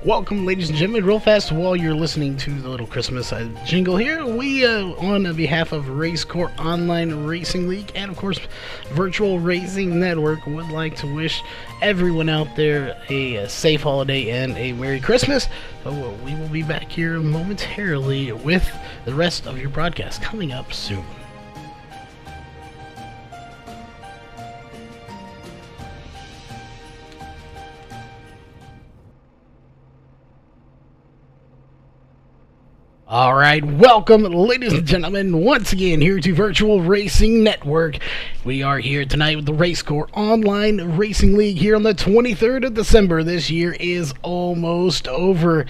Welcome, ladies and gentlemen, real fast while you're listening to the little Christmas jingle here. We, on behalf of RACECORE Online Racing League and, of course, Virtual Racing Network, would like to wish everyone out there a safe holiday and a Merry Christmas. So we will be back here momentarily with the rest of your broadcast coming up soon. Alright, welcome, ladies and gentlemen, once again here to Virtual Racing Network. We are here tonight with the RACECORE Online Racing League here on the 23rd of December. This year is almost over.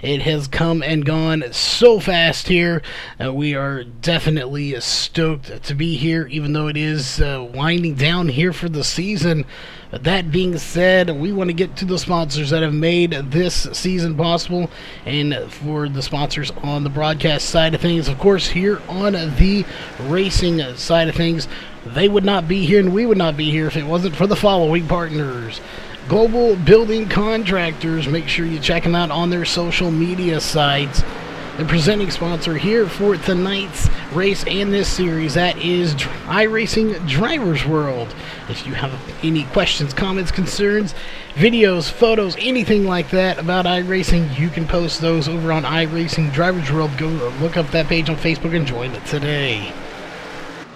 It has come and gone so fast here. We are definitely stoked to be here, even though it is winding down here for the season. That being said, we want to get to the sponsors that have made this season possible, and for the sponsors on the broadcast side of things, of course, here on the racing side of things, they would not be here and we would not be here if it wasn't for the following partners. Global Building Contractors, make sure you check them out on their social media sites. The presenting sponsor here for tonight's race and this series, that is iRacing Drivers World. If you have any questions, comments, concerns, videos, photos, anything like that about iRacing, you can post those over on iRacing Drivers World. Go look up that page on Facebook and join it today.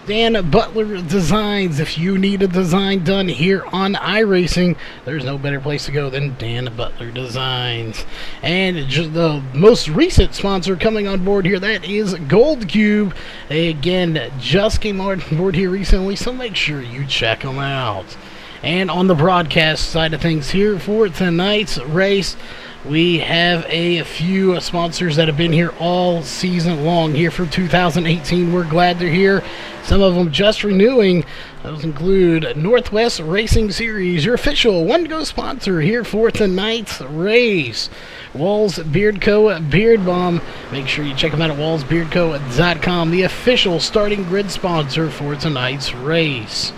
Dan Butler Designs. If you need a design done here on iRacing, there's no better place to go than Dan Butler Designs. And just the most recent sponsor coming on board here, that is Gold Cube. They again just came on board here recently, so make sure you check them out. And on the broadcast side of things here for tonight's race, we have a few sponsors that have been here all season long here for 2018. We're glad they're here. Some of them just renewing. Those include Northwest Racing Series, your official one-go sponsor here for tonight's race. Walls Beard Co. Beard Balm. Make sure you check them out at wallsbeardco.com, the official starting grid sponsor for tonight's race.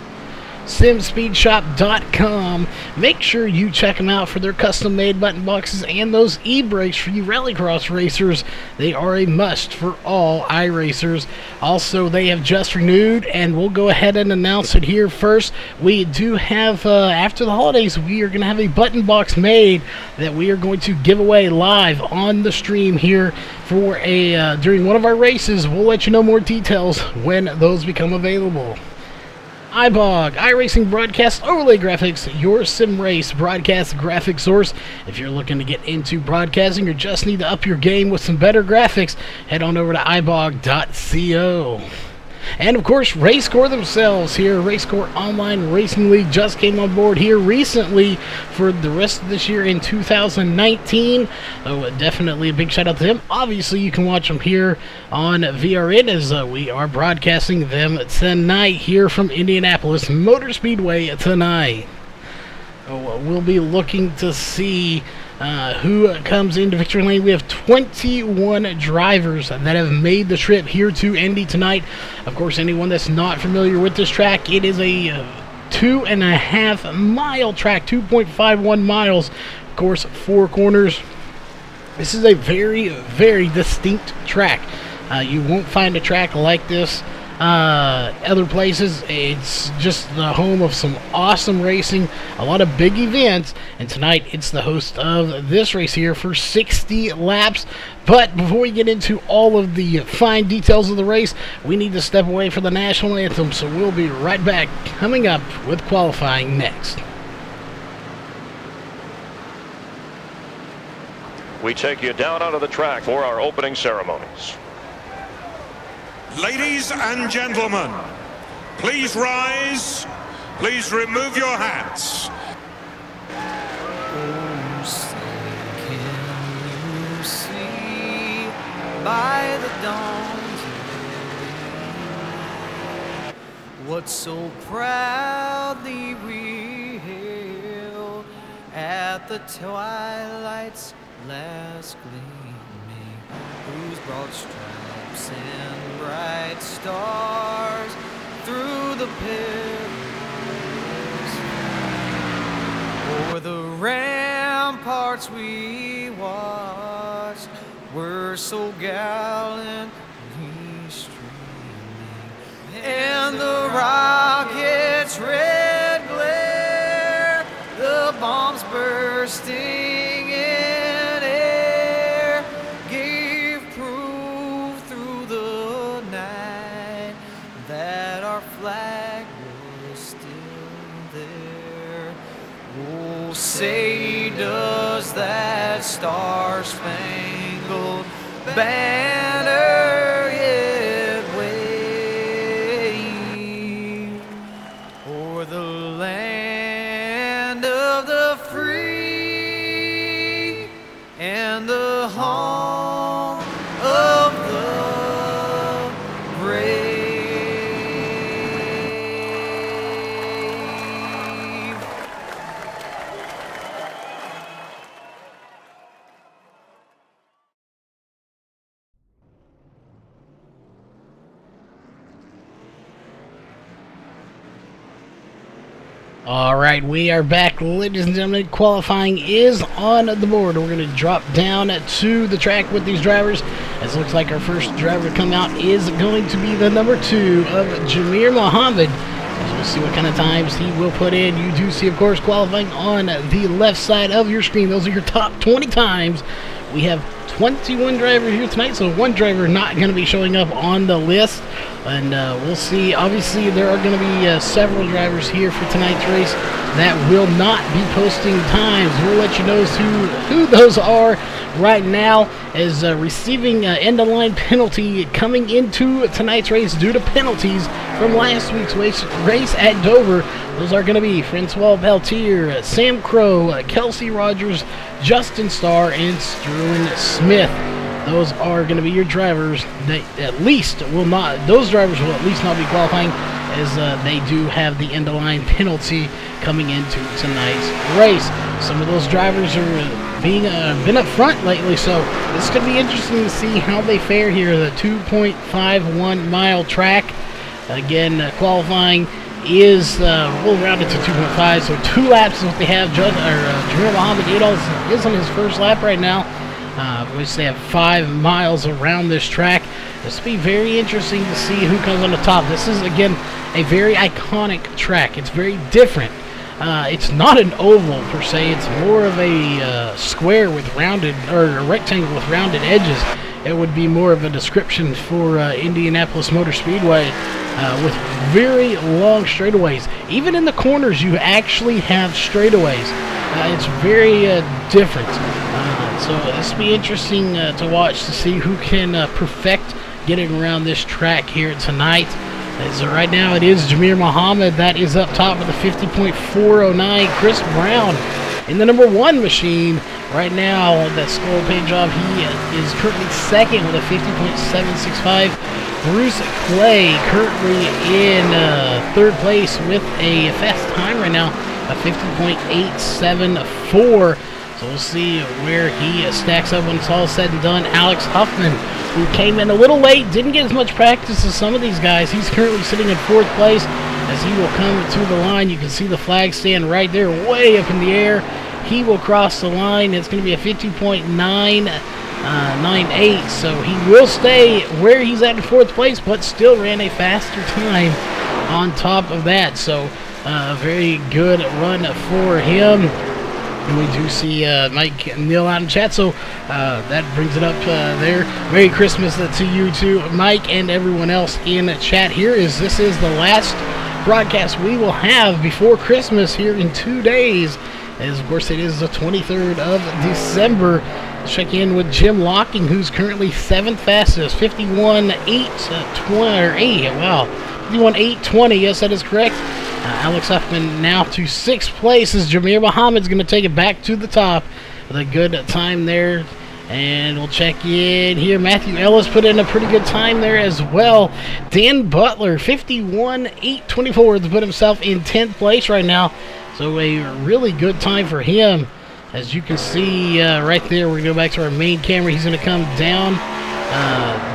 SimSpeedShop.com. Make sure you check them out for their custom-made button boxes and those e-brakes for you rallycross racers. They are a must for all iRacers. Also, they have just renewed, and we'll go ahead and announce it here first. We do have, after the holidays, we are going to have a button box made that we are going to give away live on the stream here for during one of our races. We'll let you know more details when those become available. iBog, iRacing Broadcast Overlay Graphics, your sim race broadcast graphic source. If you're looking to get into broadcasting or just need to up your game with some better graphics, head on over to ibog.co. And of course, RACECORE themselves here. RACECORE Online Racing League just came on board here recently for the rest of this year in 2019. So definitely a big shout out to them. Obviously, you can watch them here on VRN as we are broadcasting them tonight here from Indianapolis Motor Speedway tonight. So we'll be looking to see who comes into victory lane. We have 21 drivers that have made the trip here to Indy tonight. Of course, anyone that's not familiar with this track, it is a 2.5 mile track, 2.51 miles. Of course, 4 corners. This is a very, very distinct track. You won't find a track like this other places. It's just the home of some awesome racing, a lot of big events, and tonight it's the host of this race here for 60 laps. But before we get into all of the fine details of the race, we need to step away for the national anthem, so we'll be right back coming up with qualifying next. We take you down onto the track for our opening ceremonies. Ladies and gentlemen, please rise. Please remove your hats. Oh, say, can you see by the dawn's day what so proudly we hailed at the twilight's last gleaming, whose broad stripes and bright stars through the pillars o'er the ram ramparts we watched were so gallantly streaming, and the rockets' red glare, the bombs bursting in air, gave proof through the night that our flag was still there. Oh, say does that star-spangled banner yet wave o'er the land of the free and the home of the brave. Alright, we are back, ladies and gentlemen. Qualifying is on the board. We're going to drop down to the track with these drivers. As it looks like our first driver to come out is going to be the number 2 of Jamir Muhammad. As we'll see what kind of times he will put in. You do see, of course, qualifying on the left side of your screen. Those are your top 20 times. We have 21 drivers here tonight, so one driver not going to be showing up on the list. And we'll see. Obviously, there are going to be several drivers here for tonight's race that will not be posting times. We'll let you know who those are right now, as receiving end-of-line penalty coming into tonight's race due to penalties from last week's race at Dover. Those are going to be Francois Peltier, Sam Crow, Kelsey Rogers, Justin Starr, and Sterling Smith. Those are going to be your drivers that those drivers will at least not be qualifying, as they do have the end-of-line penalty coming into tonight's race. Some of those drivers are been up front lately, so this could be interesting to see how they fare here. The 2.51 mile track. Again, qualifying is we'll round it to 2.5, so 2 laps is what they have. Jamir Muhammad is on his first lap right now, which they have 5 miles around this track. This will be very interesting to see who comes on the top. This is, again, a very iconic track. It's very different. It's not an oval per se. It's more of a square with rounded, or a rectangle with rounded edges. It would be more of a description for Indianapolis Motor Speedway, with very long straightaways. Even in the corners, you actually have straightaways. It's very different. So this will be interesting to watch, to see who can perfect getting around this track here tonight. As right now it is Jamir Muhammad that is up top with a 50.409. Chris Brown in the number 1 machine right now. That score paint job, he is currently second with a 50.765. Bruce Clay currently in 3rd place with a fast time right now, a 50.874. So we'll see where he stacks up when it's all said and done. Alex Huffman, who came in a little late, didn't get as much practice as some of these guys. He's currently sitting in 4th place as he will come to the line. You can see the flag stand right there, way up in the air. He will cross the line. It's going to be a 50.998. So he will stay where he's at in 4th place, but still ran a faster time on top of that. So a very good run for him. And we do see Mike Neal out in chat, so that brings it up there. Merry Christmas to you too, Mike, and everyone else in chat here. This is the last broadcast we will have before Christmas here in 2 days. As of course it is the 23rd of December. Let's check in with Jim Locking, who's currently 7th fastest, 51.820. Wow, 51.820. Yes, that is correct. Alex Huffman now to 6th place, as Jamir Muhammad's going to take it back to the top with a good time there. And we'll check in here. Matthew Ellis put in a pretty good time there as well. Dan Butler, 51.824, to put himself in 10th place right now. So a really good time for him. As you can see right there, we're going to go back to our main camera. He's going to come down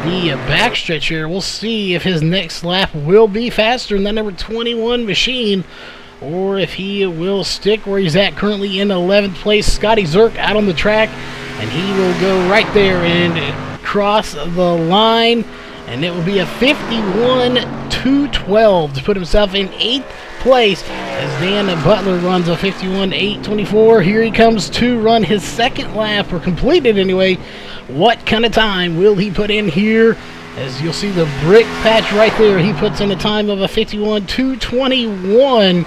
the backstretch here. We'll see if his next lap will be faster than that number 21 machine. or if he will stick where he's at currently in 11th place. Scotty Zerk out on the track, and he will go right there and cross the line, and it will be a 51-212 to put himself in 8th place as Dan Butler runs a 51-824. Here he comes to run his second lap, or complete it anyway. What kind of time will he put in here? As you'll see the brick patch right there, he puts in a time of a 51-221.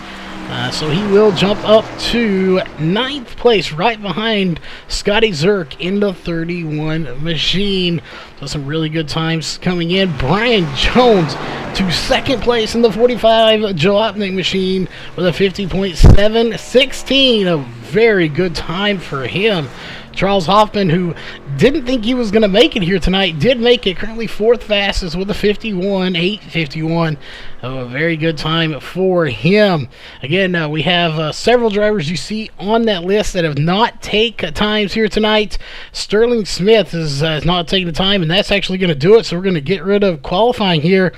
So he will jump up to 9th place right behind Scotty Zerk in the 31 machine. So some really good times coming in. Brian Jones to 2nd place in the 45 Jalopnik machine with a 50.716. A very good time for him. Charles Hoffman, who didn't think he was going to make it here tonight, did make it. Currently 4th fastest with a 51-851. A very good time for him. Again, we have several drivers you see on that list that have not taken times here tonight. Sterling Smith is not taking the time, and that's actually going to do it. So we're going to get rid of qualifying here.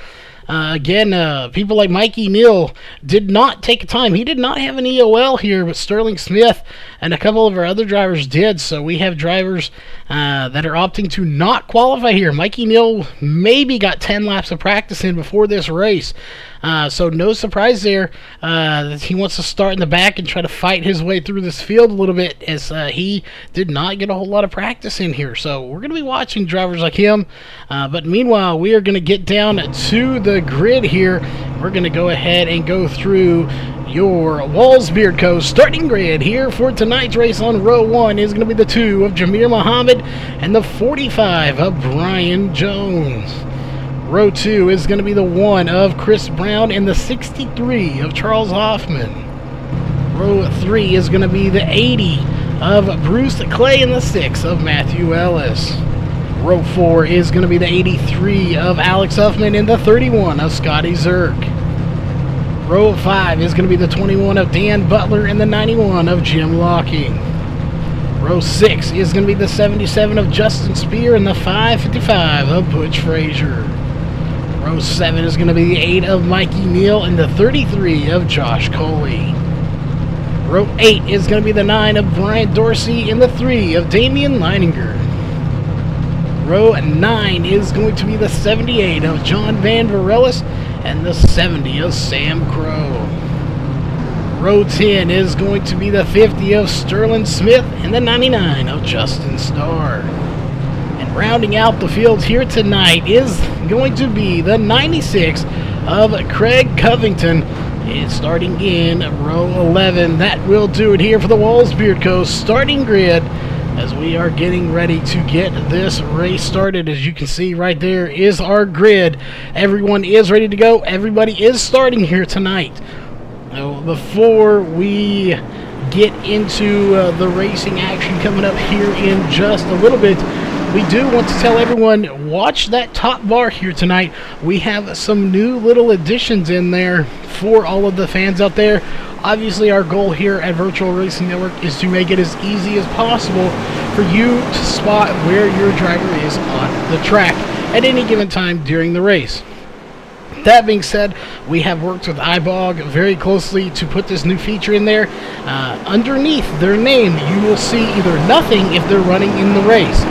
Again, people like Mikey Neal did not take a time. He did not have an EOL here, but Sterling Smith and a couple of our other drivers did. So we have drivers that are opting to not qualify here. Mikey Neal maybe got 10 laps of practice in before this race. So no surprise there that he wants to start in the back and try to fight his way through this field a little bit, as he did not get a whole lot of practice in here. So we're going to be watching drivers like him. But meanwhile, we are going to get down to the grid here. We're going to go ahead and go through your Walls-Beard Co. starting grid here for tonight's race. On row 1 is going to be the 2 of Jameer Muhammad and the 45 of Brian Jones. Row 2 is going to be the 1 of Chris Brown and the 63 of Charles Hoffman. Row 3 is going to be the 80 of Bruce Clay and the 6 of Matthew Ellis. Row 4 is going to be the 83 of Alex Huffman and the 31 of Scotty Zerk. Row 5 is going to be the 21 of Dan Butler and the 91 of Jim Locking. Row 6 is going to be the 77 of Justin Spear and the 555 of Butch Frazier. Row 7 is going to be the 8 of Mikey Neal and the 33 of Josh Coley. Row 8 is going to be the 9 of Brian Dorsey and the 3 of Damian Leininger. Row 9 is going to be the 78 of John Van Varellis and the 70 of Sam Crow. Row 10 is going to be the 50 of Sterling Smith and the 99 of Justin Starr. And rounding out the field here tonight is going to be the 96 of Craig Covington. It's starting in row 11. That will do it here for the Walls-Beard Co. starting grid, as we are getting ready to get this race started. As you can see right there is our grid. Everyone is ready to go. Everybody is starting here tonight. Now, before we get into the racing action coming up here in just a little bit, we do want to tell everyone, watch that top bar here tonight. We have some new little additions in there for all of the fans out there. Obviously, our goal here at Virtual Racing Network is to make it as easy as possible for you to spot where your driver is on the track at any given time during the race. That being said, we have worked with iBog very closely to put this new feature in there. Underneath their name, you will see either nothing if they're running in the race.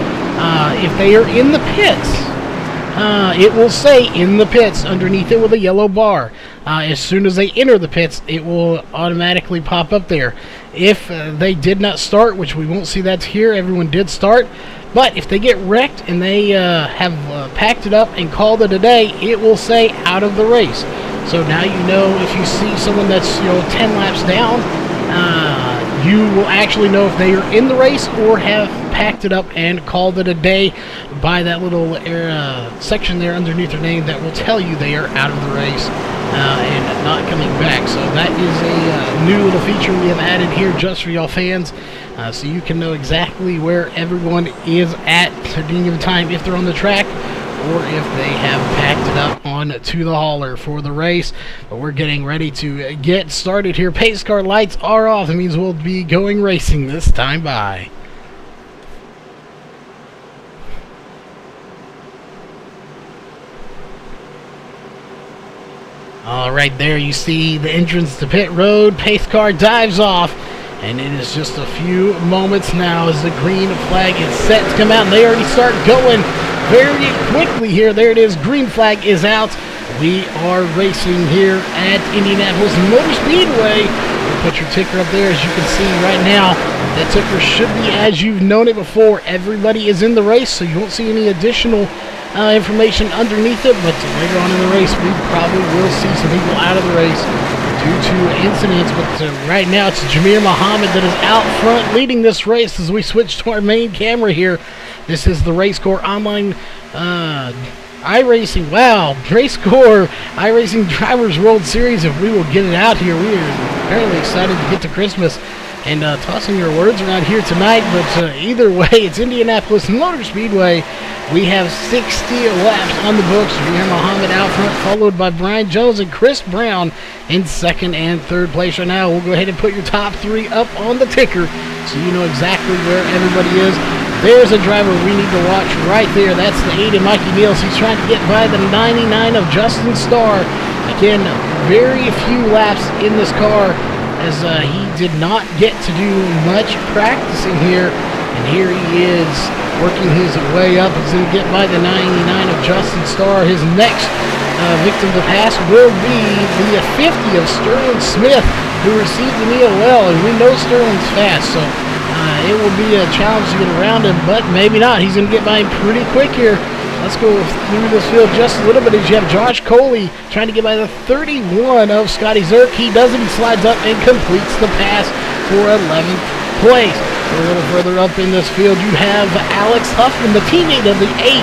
If they are in the pits, it will say in the pits underneath it with a yellow bar. As soon as they enter the pits, it will automatically pop up there. If they did not start, which we won't see that here, everyone did start. But if they get wrecked and they have packed it up and called it a day, it will say out of the race. So now you know if you see someone that's 10 laps down, you will actually know if they are in the race or have packed it up and called it a day by that little section there underneath their name that will tell you they are out of the race and not coming back. So that is a new little feature we have added here just for y'all fans, so you can know exactly where everyone is at any given time, if they're on the track or if they have packed it up on to the hauler for the race. But we're getting ready to get started here. Pace car lights are off. That means we'll be going racing this time by. Right there you see the entrance to pit road. Pace car dives off, and it is just a few moments now as the green flag is set to come out, and they already start going very quickly here. There it is, green flag is out. We are racing here at Indianapolis Motor Speedway. We'll put your ticker up there as you can see right now. That ticker should be as you've known it before. Everybody is in the race, so you won't see any additional information underneath it, but later on in the race we probably will see some people out of the race due to incidents. But right now it's Jamir Muhammad that is out front leading this race as we switch to our main camera here. This is the RACECORE online iRacing, RACECORE iRacing Drivers World Series. If we will get it out here, we are apparently excited to get to Christmas and tossing your words around here tonight. But either way, it's Indianapolis Motor Speedway. We have 60 laps on the books. Jamir Muhammad out front, followed by Brian Jones and Chris Brown in second and third place right now. We'll go ahead and put your top three up on the ticker so you know exactly where everybody is. There's a driver we need to watch right there. That's the 8 of Mikey Niels. He's trying to get by the 99 of Justin Starr. Again, very few laps in this car as he did not get to do much practicing here. And here he is working his way up. He's going to get by the 99 of Justin Starr. His next victim to pass will be the 50 of Sterling Smith, who received an EOL. And we know Sterling's fast, so it will be a challenge to get around him, but maybe not. He's going to get by him pretty quick here. Let's go through this field just a little bit as you have Josh Coley trying to get by the 31 of Scotty Zerk. He does it. He slides up and completes the pass for 11th place. A little further up in this field, you have Alex Huffman, the teammate of the 8,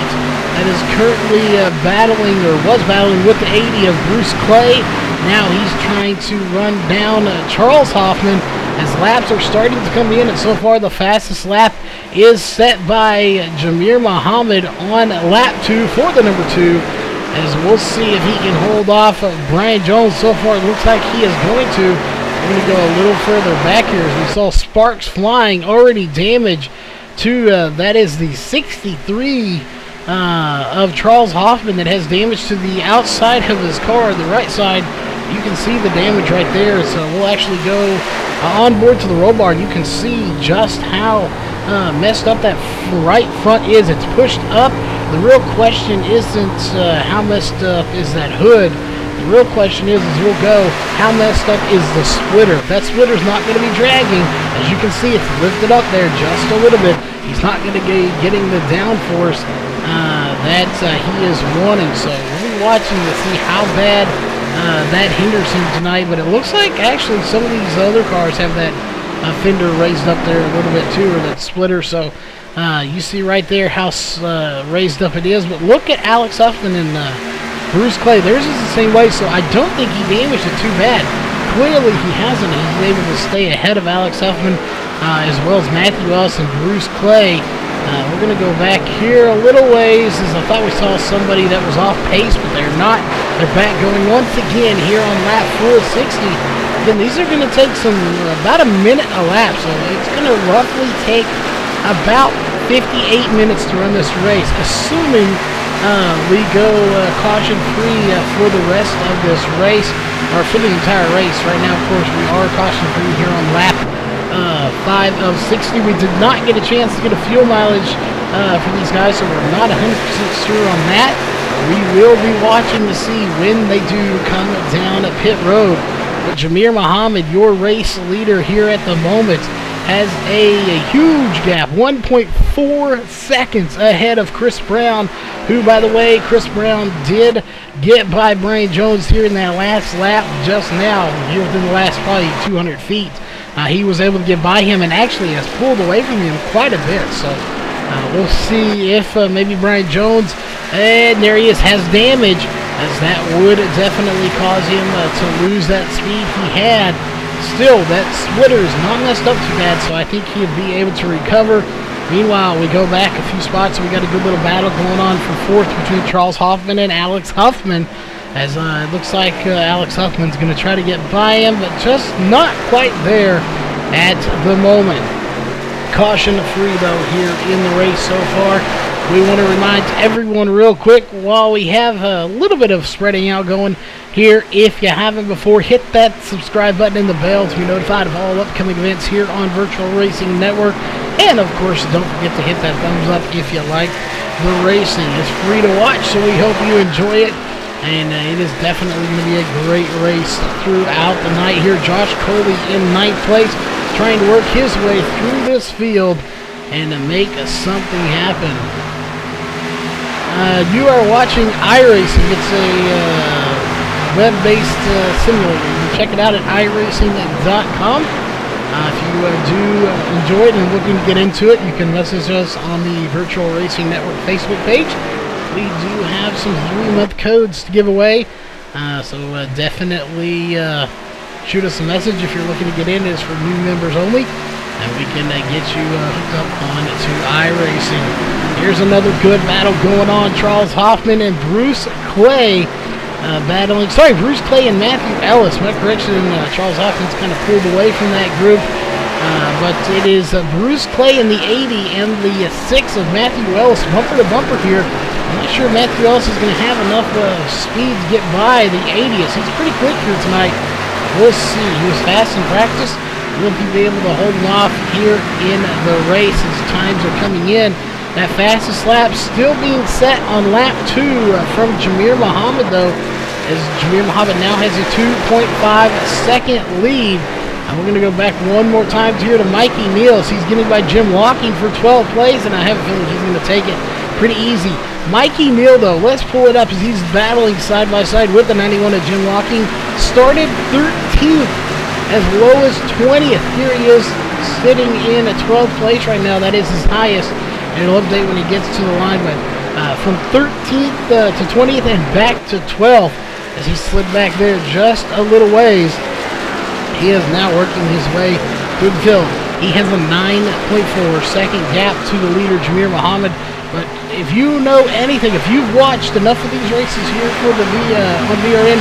that is currently battling, or was battling, with the 80 of Bruce Clay. Now he's trying to run down Charles Hoffman as laps are starting to come in, and so far the fastest lap is set by Jamir Muhammad on lap 2 for the number 2, as we'll see if he can hold off Brian Jones. So far it looks like he is going to. We're going to go a little further back here as we saw sparks flying, already damage to, that is the 63 of Charles Hoffman that has damage to the outside of his car, the right side. You can see the damage right there, so we'll actually go on board to the roll bar, and you can see just how messed up that right front is. It's pushed up. The real question isn't how messed up is that hood. The real question is we'll go, how messed up is the splitter? That splitter's not going to be dragging. As you can see, it's lifted up there just a little bit. He's not going to be getting the downforce that he is wanting. So we'll be watching to see how bad that hinders him tonight. But it looks like actually some of these other cars have that fender raised up there a little bit too, or that splitter. So you see right there how raised up it is. But look at Alex Huffman and Bruce Clay. Theirs is the same way, so I don't think he damaged it too bad. Clearly he hasn't. He's able to stay ahead of Alex Huffman as well as Matthew Ellis and Bruce Clay. We're going to go back here a little ways, as I thought we saw somebody that was off pace, but they're not. They're back going once again here on lap 460. Again, these are going to take about a minute a lap, so it's going to roughly take about 58 minutes to run this race, assuming we go caution-free for the rest of this race, or for the entire race. Right now, of course, we are caution-free here on lap 5 of 60. We did not get a chance to get a fuel mileage for these guys, so we're not 100% sure on that. We will be watching to see when they do come down pit road. But Jamir Muhammad, your race leader here at the moment, has a huge gap, 1.4 seconds ahead of Chris Brown, who, by the way, Chris Brown did get by Brian Jones here in that last lap just now, here within the last probably 200 feet. He was able to get by him and actually has pulled away from him quite a bit. So we'll see if maybe Brian Jones, and there he is, has damage, as that would definitely cause him to lose that speed he had. Still, that splitter is not messed up too bad, so I think he'll be able to recover. Meanwhile, we go back a few spots. We got a good little battle going on for fourth between Charles Hoffman and Alex Huffman, as it looks like Alex Huffman's going to try to get by him, but just not quite there at the moment. Caution free, though, here in the race so far. We want to remind everyone real quick, while we have a little bit of spreading out going here, if you haven't before, hit that subscribe button and the bell to be notified of all upcoming events here on Virtual Racing Network. And of course, don't forget to hit that thumbs up if you like the racing. It's free to watch, so we hope you enjoy it. And it is definitely going to be a great race throughout the night here. Josh Coley in 9th place, trying to work his way through this field and to make something happen. You are watching iRacing. It's a web-based simulator. You can check it out at iracing.com. If you do enjoy it and looking to get into it, you can message us on the Virtual Racing Network Facebook page. We do have some 3-month codes to give away, so definitely shoot us a message if you're looking to get in. It's for new members only, and we can get you hooked up on to iRacing. Here's another good battle going on. Charles Hoffman and Bruce Clay battling. Sorry, Bruce Clay and Matthew Ellis. My correction, Charles Hoffman's kind of pulled away from that group. But it is Bruce Clay in the 80 and the 6 of Matthew Ellis. Bumper to bumper here. I'm not sure Matthew Ellis is going to have enough speed to get by the 80s. He's pretty quick here tonight. We'll see. He was fast in practice. Will he be able to hold him off here in the race as times are coming in? That fastest lap still being set on lap 2 from Jamir Muhammad, though, as Jamir Muhammad now has a 2.5-second lead. And we're going to go back one more time here to Mikey Niels. He's getting by Jim Locking for 12th place, and I have a feeling he's going to take it pretty easy. Mikey Neal, though, let's pull it up as he's battling side by side with the 91 of Jim Locking. Started 13th, as low as 20th. Here he is sitting in a 12th place right now. That is his highest. And it'll update when he gets to the line, but from 13th to 20th and back to 12th as he slid back there just a little ways. He is now working his way through the field. He has a 9.4-second gap to the leader, Jamir Muhammad. But if you know anything, if you've watched enough of these races here for the on VRN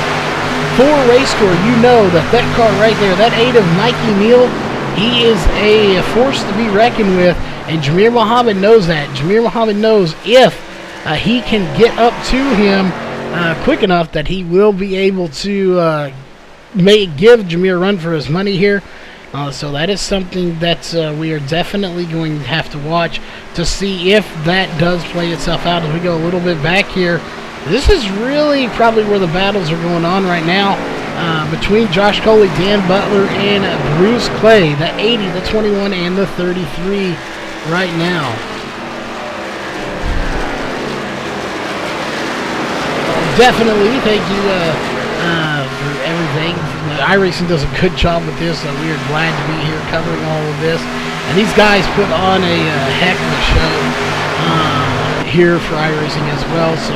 for RACECORE, you know that that car right there, that 8 of Mikey Neal, he is a force to be reckoned with. And Jamir Muhammad knows that. Jamir Muhammad knows if he can get up to him quick enough that he will be able to give Jamir a run for his money here. So that is something that we are definitely going to have to watch to see if that does play itself out as we go a little bit back here. This is really probably where the battles are going on right now between Josh Coley, Dan Butler, and Bruce Clay. The 80, the 21, and the 33 right now. Definitely, thank you for everything. iRacing does a good job with this. We are glad to be here covering all of this. And these guys put on a heck of a show here for iRacing as well. So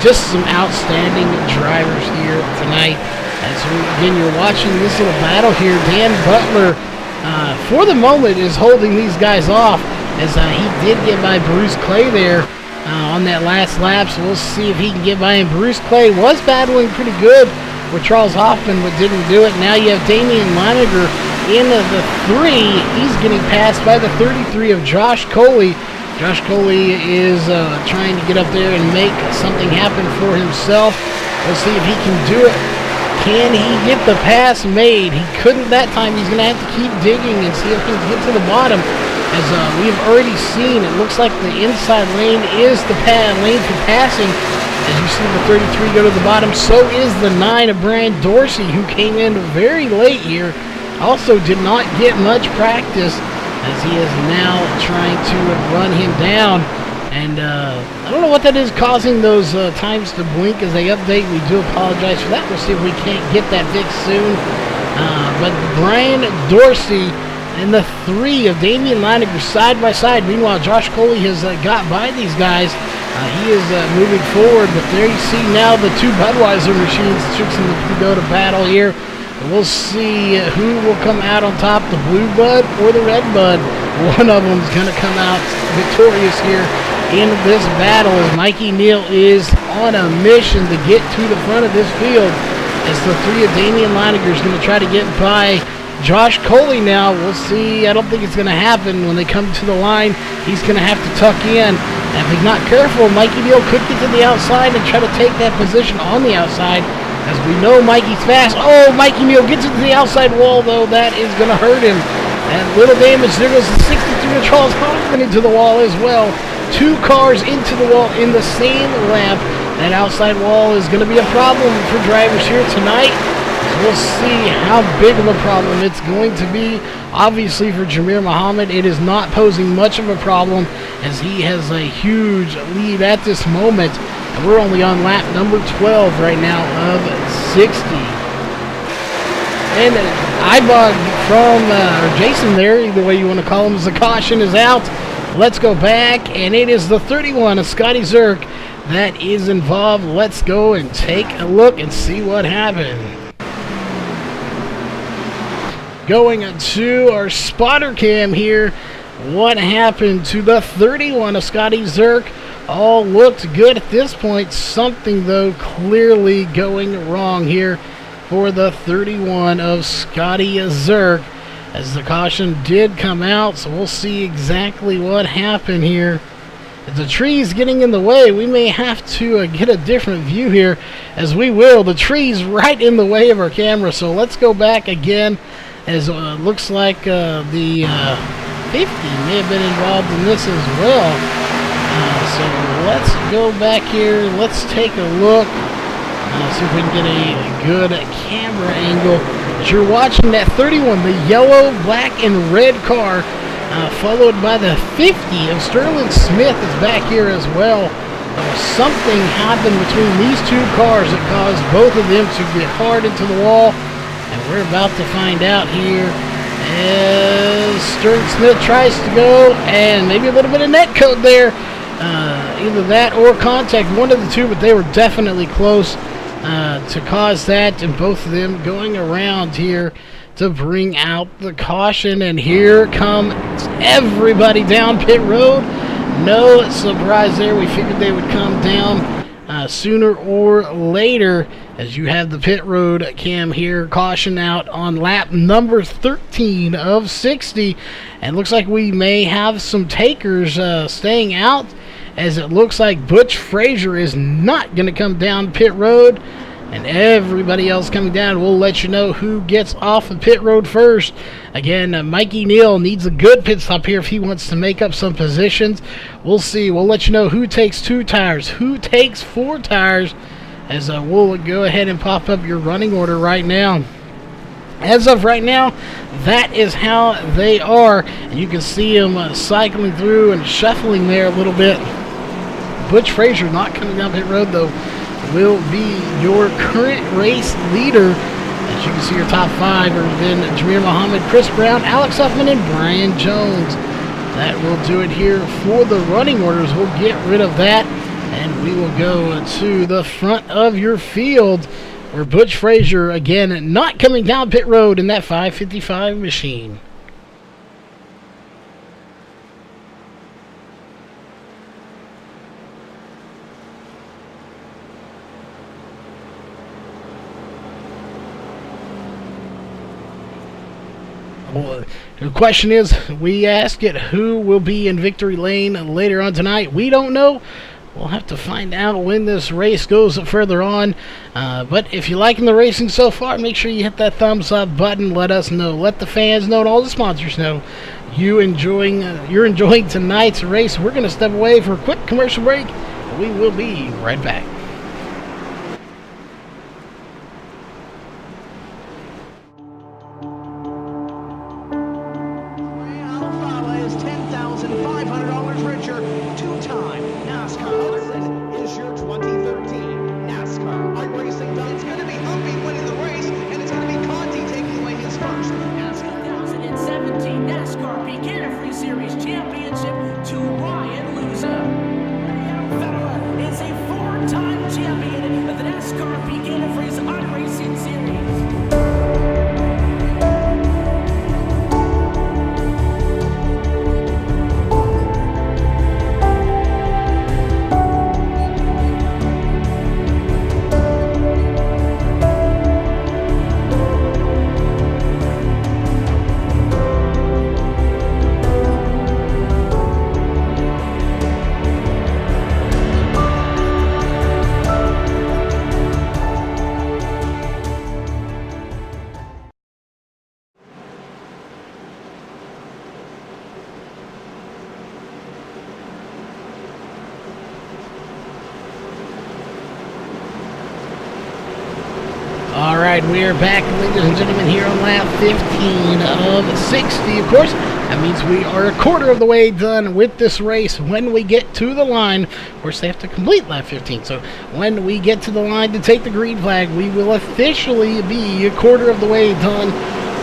just some outstanding drivers here tonight. And so again, you're watching this little battle here. Dan Butler, for the moment, is holding these guys off as he did get by Bruce Clay there on that last lap. So we'll see if he can get by him. Bruce Clay was battling pretty good with Charles Hoffman, but didn't do it. Now you have Damian Leininger in the 3. He's getting passed by the 33 of Josh Coley. Josh Coley is trying to get up there and make something happen for himself. We'll see if he can do it. Can he get the pass made? He couldn't that time. He's going to have to keep digging and see if he can get to the bottom. As we've already seen, it looks like the inside lane is the lane for passing. As you see the 33 go to the bottom, so is the 9 of Brian Dorsey, who came in very late here. Also did not get much practice, as he is now trying to run him down. And I don't know what that is causing those times to blink as they update. We do apologize for that. We'll see if we can't get that fixed soon. But Brian Dorsey and the 3 of Damian Leininger side by side. Meanwhile, Josh Coley has got by these guys. He is moving forward, but there you see now the 2 Budweiser machines fixing to go to battle here. And we'll see who will come out on top, the Blue Bud or the Red Bud. One of them is going to come out victorious here in this battle as Mikey Neal is on a mission to get to the front of this field. As the 3 of Damian Leininger is going to try to get by Josh Coley now. We'll see. I don't think it's going to happen when they come to the line. He's going to have to tuck in If he's not careful, Mikey Neal could get to the outside and try to take that position on the outside. As we know, Mikey's fast. Oh, Mikey Neal gets to the outside wall, though. That is going to hurt him. And little damage. There goes the 62 to Charles Hoffman into the wall as well. 2 cars into the wall in the same lap. That outside wall is going to be a problem for drivers here tonight. We'll see how big of a problem it's going to be. Obviously, for Jamir Muhammad, it is not posing much of a problem as he has a huge lead at this moment. And we're only on lap number 12 right now of 60. And Ibog or Jason there, either way you want to call him, as the caution is out. Let's go back, and it is the 31 of Scotty Zerk that is involved. Let's go and take a look and see what happened. Going to our spotter cam here, what happened to the 31 of Scotty Zerk? All looked good at this point. Something, though, clearly going wrong here for the 31 of Scotty Zerk, as the caution did come out, so we'll see exactly what happened here. If the tree's getting in the way, we may have to get a different view here, as we will. The tree's right in the way of our camera, so let's go back again, as looks like the 50 may have been involved in this as well. So let's go back here. Let's take a look. See if we can get a good camera angle. As you're watching that 31, the yellow, black, and red car, followed by the 50 of Sterling Smith is back here as well. Something happened between these 2 cars that caused both of them to get hard into the wall. And we're about to find out here as Sterling Smith tries to go, and maybe a little bit of net code there. Either that or contact, one of the 2, but they were definitely close to cause that, and both of them going around here to bring out the caution. And here comes everybody down pit road. No surprise there. We figured they would come down sooner or later, as you have the pit road cam here. Caution out on lap number 13 of 60. And looks like we may have some takers staying out, as it looks like Butch Frazier is not going to come down pit road, and everybody else coming down. We'll let you know who gets off the pit road first. Again, Mikey Neal needs a good pit stop here if he wants to make up some positions. We'll see. We'll let you know who takes 2 tires, who takes 4 tires, as we'll go ahead and pop up your running order right now. As of right now, that is how they are. And you can see them cycling through and shuffling there a little bit. Butch Frazier, not coming down pit road, though, will be your current race leader. As you can see, your top 5 are then Jamir Muhammad, Chris Brown, Alex Huffman, and Brian Jones. That will do it here for the running orders. We'll get rid of that, and we will go to the front of your field, where Butch Frazier, again, not coming down pit road in that 555 machine. Well, the question is, we ask it, who will be in victory lane later on tonight? We don't know. We'll have to find out when this race goes further on. But if you're liking the racing so far, make sure you hit that thumbs up button. Let us know. Let the fans know and all the sponsors know you're enjoying tonight's race. We're going to step away for a quick commercial break. We will be right back. Alfala is $10,500 richer. Two-time NASCAR. This is your 2013 NASCAR iRacing. It's going to be Humpy winning the race, and it's going to be Conti taking away his first NASCAR 2017 NASCAR Beginner Series Championship to Ryan Luza. Alfala is a 4-time champion of the NASCAR Beginner iRacing Series. right, we are back, ladies and gentlemen, here on lap 15 of 60. Of course, that means we are a quarter of the way done with this race. When we get to the line, of course, they have to complete lap 15. So when we get to the line to take the green flag, we will officially be a quarter of the way done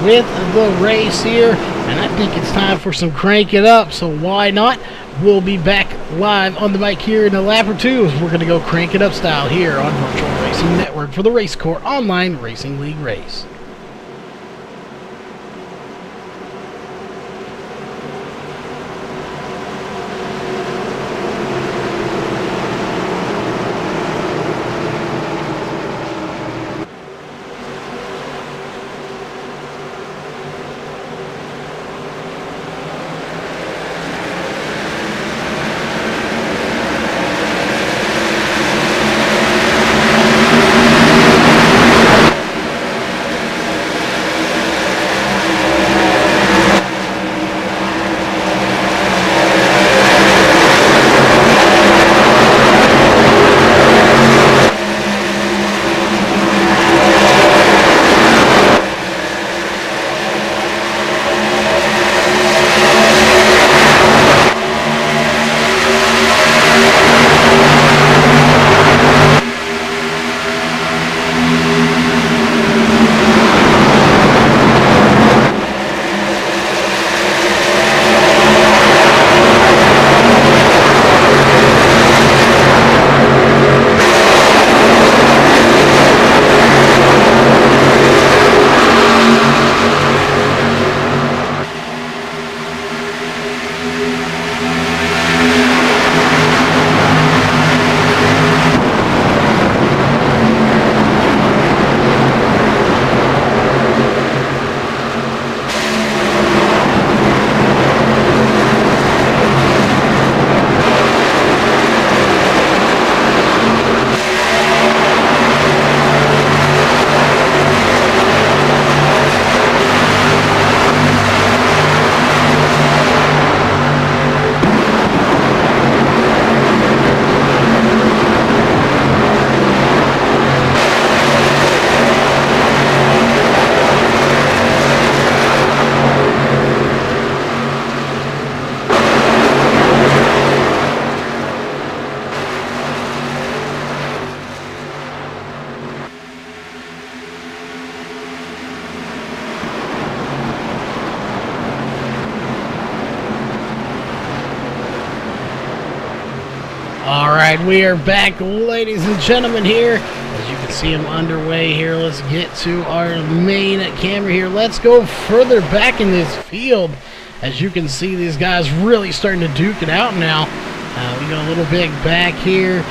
with the race here. And I think it's time for some crank it up, so why not? We'll be back live on the mic here in a lap or two as we're going to go crank it up style here on Virtual Racing Network for the RACECORE Online Racing League race. Alright, we are back, ladies and gentlemen, here. As you can see, I'm underway here. Let's get to our main camera here. Let's go further back in this field. As you can see, these guys really starting to duke it out now. We got a little big back here.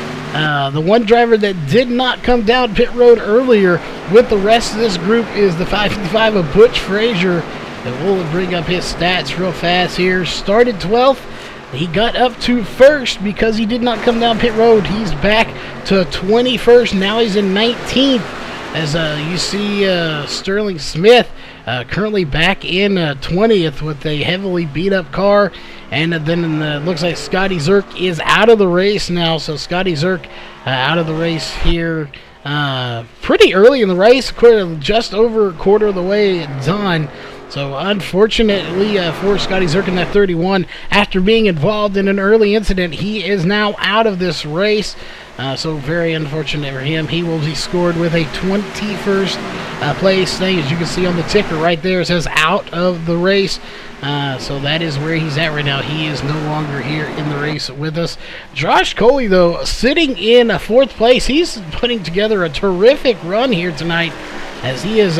The one driver that did not come down pit road earlier with the rest of this group is the 555 of Butch Frazier. And we'll bring up his stats real fast here. Started 12th. He got up to first because he did not come down pit road. He's back to 21st. Now he's in 19th. As you see Sterling Smith currently back in 20th with a heavily beat up car. And then looks like Scotty Zerk is out of the race now. So Scotty Zerk out of the race here pretty early in the race. Just over a quarter of the way done. So unfortunately for Scotty Zerk in that 31, after being involved in an early incident, he is now out of this race. So very unfortunate for him. He will be scored with a 21st place thing. As you can see on the ticker right there, it says out of the race. So that is where he's at right now. He is no longer here in the race with us. Josh Coley, though, sitting in 4th place. He's putting together a terrific run here tonight as he is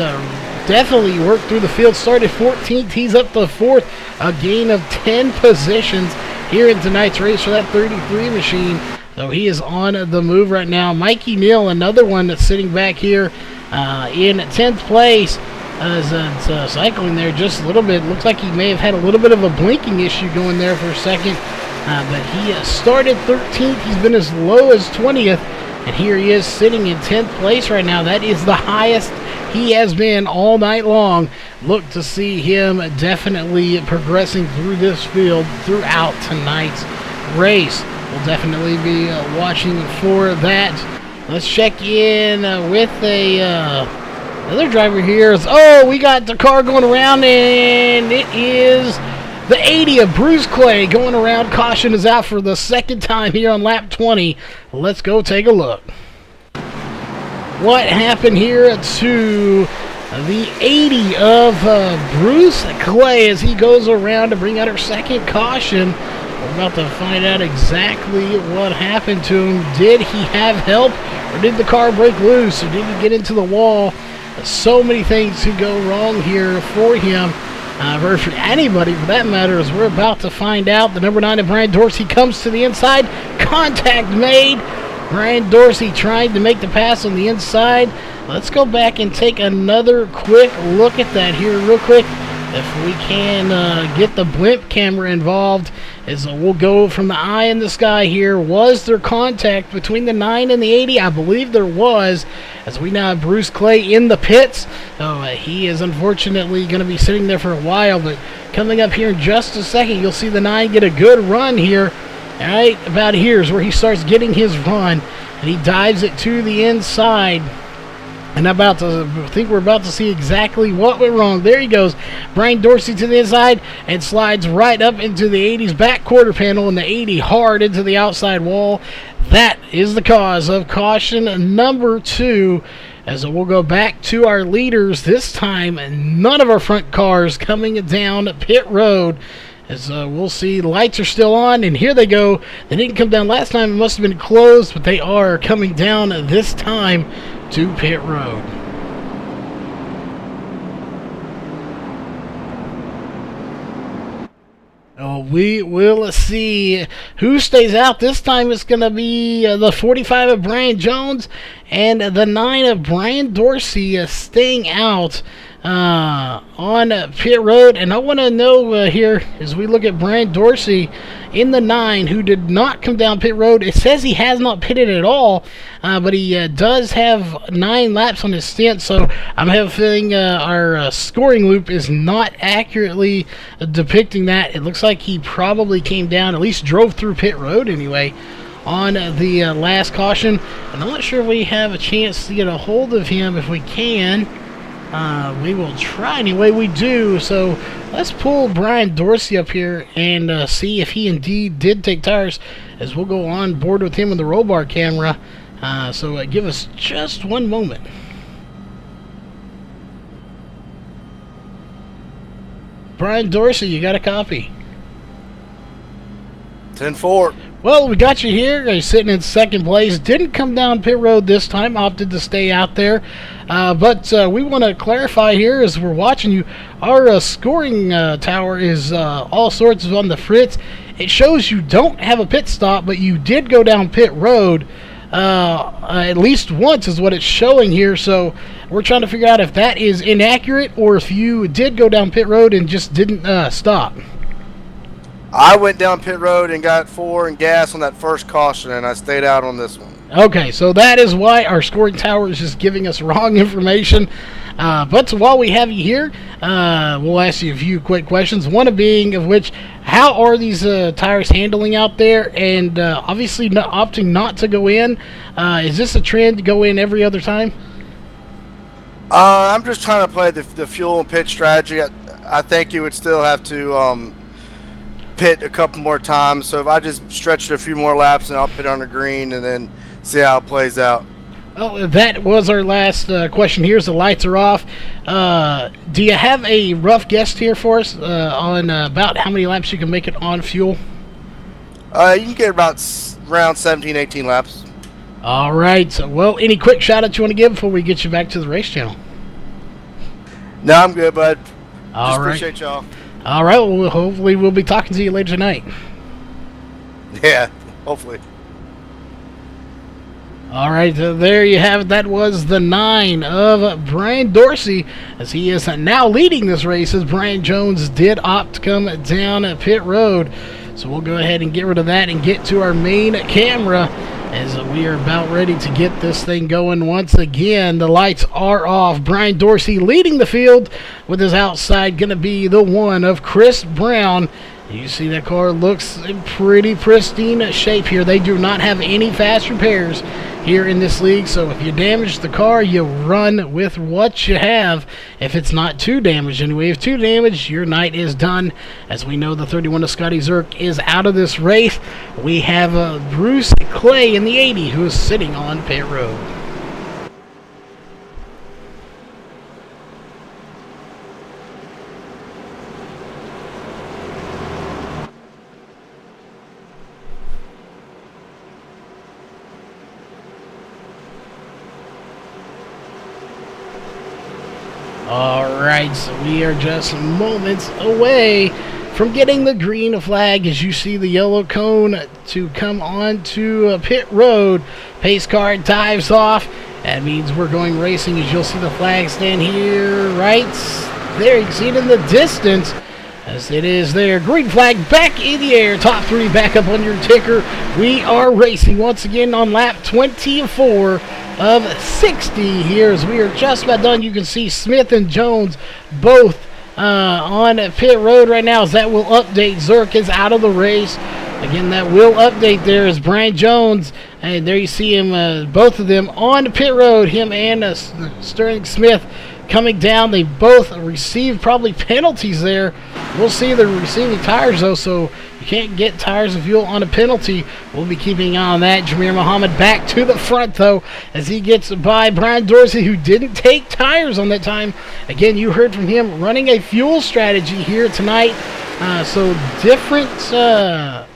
definitely worked through the field. Started 14th. He's up to 4th. A gain of 10 positions here in tonight's race for that 33 machine. So he is on the move right now. Mikey Neal, another one that's sitting back here in 10th place. As cycling there just a little bit. Looks like he may have had a little bit of a blinking issue going there for a second. But he started 13th. He's been as low as 20th. And here he is sitting in 10th place right now. That is the highest he has been all night long. Look to see him definitely progressing through this field throughout tonight's race. We'll definitely be watching for that. Let's check in with a Another driver here is, oh, we got the car going around, and it is the 80 of Bruce Clay going around. Caution is out for the second time here on lap 20. Let's go take a look. What happened here to the 80 of Bruce Clay as he goes around to bring out our second caution? We're about to find out exactly what happened to him. Did he have help, or did the car break loose, or did he get into the wall? So many things could go wrong here for him, or for anybody for that matter, as we're about to find out. The number 9 of Brian Dorsey comes to the inside. Contact made. Brian Dorsey trying to make the pass on the inside. Let's go back and take another quick look at that here real quick. If we can get the blimp camera involved, as we'll go from the eye in the sky here. Was there contact between the 9 and the 80? I believe there was, as we now have Bruce Clay in the pits. He is unfortunately going to be sitting there for a while, but coming up here in just a second, you'll see the 9 get a good run here. All right, about here is where he starts getting his run, and he dives it to the inside. And I think we're about to see exactly what went wrong. There he goes. Brian Dorsey to the inside and slides right up into the 80's back quarter panel, and the 80 hard into the outside wall. That is the cause of caution number 2. As we'll go back to our leaders. This time, none of our front cars coming down pit road. As we'll see, lights are still on, and here they go. They didn't come down last time. It must have been closed, but they are coming down this time to pit road. We will see who stays out. This time it's going to be the 45 of Brian Jones and the 9 of Brian Dorsey staying out on pit road. And I want to know here, as we look at Brian Dorsey in the 9, who did not come down pit road. It says he has not pitted at all, but he does have 9 laps on his stint, so I'm having a feeling our scoring loop is not accurately depicting that. It looks like he probably came down, at least drove through pit road anyway, on the last caution. And I'm not sure if we have a chance to get a hold of him. If we can, we will try anyway. We do. So let's pull Brian Dorsey up here and see if he indeed did take tires, as we'll go on board with him with the roll bar camera. So give us just one moment. Brian Dorsey, you got a copy? 10-4. Well, we got you here. You're sitting in second place. Didn't come down pit road this time. Opted to stay out there. But we want to clarify here as we're watching you. Our scoring tower is all sorts of on the fritz. It shows you don't have a pit stop, but you did go down pit road at least once is what it's showing here. So we're trying to figure out if that is inaccurate or if you did go down pit road and just didn't stop. I went down pit road and got 4 and gas on that first caution, and I stayed out on this one. Okay, so that is why our scoring tower is just giving us wrong information. But while we have you here, we'll ask you a few quick questions. One of being of which, how are these tires handling out there? And obviously opting not to go in. Is this a trend to go in every other time? I'm just trying to play the fuel and pit strategy. I think you would still have to pit a couple more times. So if I just stretch it a few more laps, and I'll pit on the green and then see how it plays out. Well, that was our last question. Here's the lights are off. Do you have a rough guess here for us on about how many laps you can make it on fuel? You can get about around 17, 18 laps. All right. So, well, any quick shout out you want to give before we get you back to the race channel? No, I'm good, bud. All right. Appreciate y'all. All right. Well, hopefully we'll be talking to you later tonight. Yeah, hopefully. All right, there you have it. That was the 9 of Brian Dorsey, as he is now leading this race, as Brian Jones did opt to come down at pit road. So we'll go ahead and get rid of that and get to our main camera, as we are about ready to get this thing going once again. The lights are off. Brian Dorsey leading the field with his outside going to be the one of Chris Brown. You see that car looks in pretty pristine shape here. They do not have any fast repairs here in this league, so if you damage the car, you run with what you have. If it's not too damaged anyway, if too damaged, your night is done. As we know, the 31 of Scotty Zerk is out of this race. We have Bruce Clay in the 80 who is sitting on pit road. Alright, so we are just moments away from getting the green flag as you see the yellow cone to come on to pit road. Pace car dives off. That means we're going racing as you'll see the flag stand here right there. You can see it in the distance as it is there. Green flag back in the air. Top three back up on your ticker. We are racing once again on lap 24 of 60 here as we are just about done. You can see Smith and Jones both on pit road right now as that will update. Zerk is out of the race. Again, that will update there as Brian Jones, and there you see him, both of them on pit road, him and Sterling Smith coming down. They both received probably penalties there. We'll see they're receiving tires though, so you can't get tires and fuel on a penalty. We'll be keeping an eye on that. Jameer Muhammad back to the front though as he gets by Brian Dorsey, who didn't take tires on that time. Again, you heard from him running a fuel strategy here tonight. So different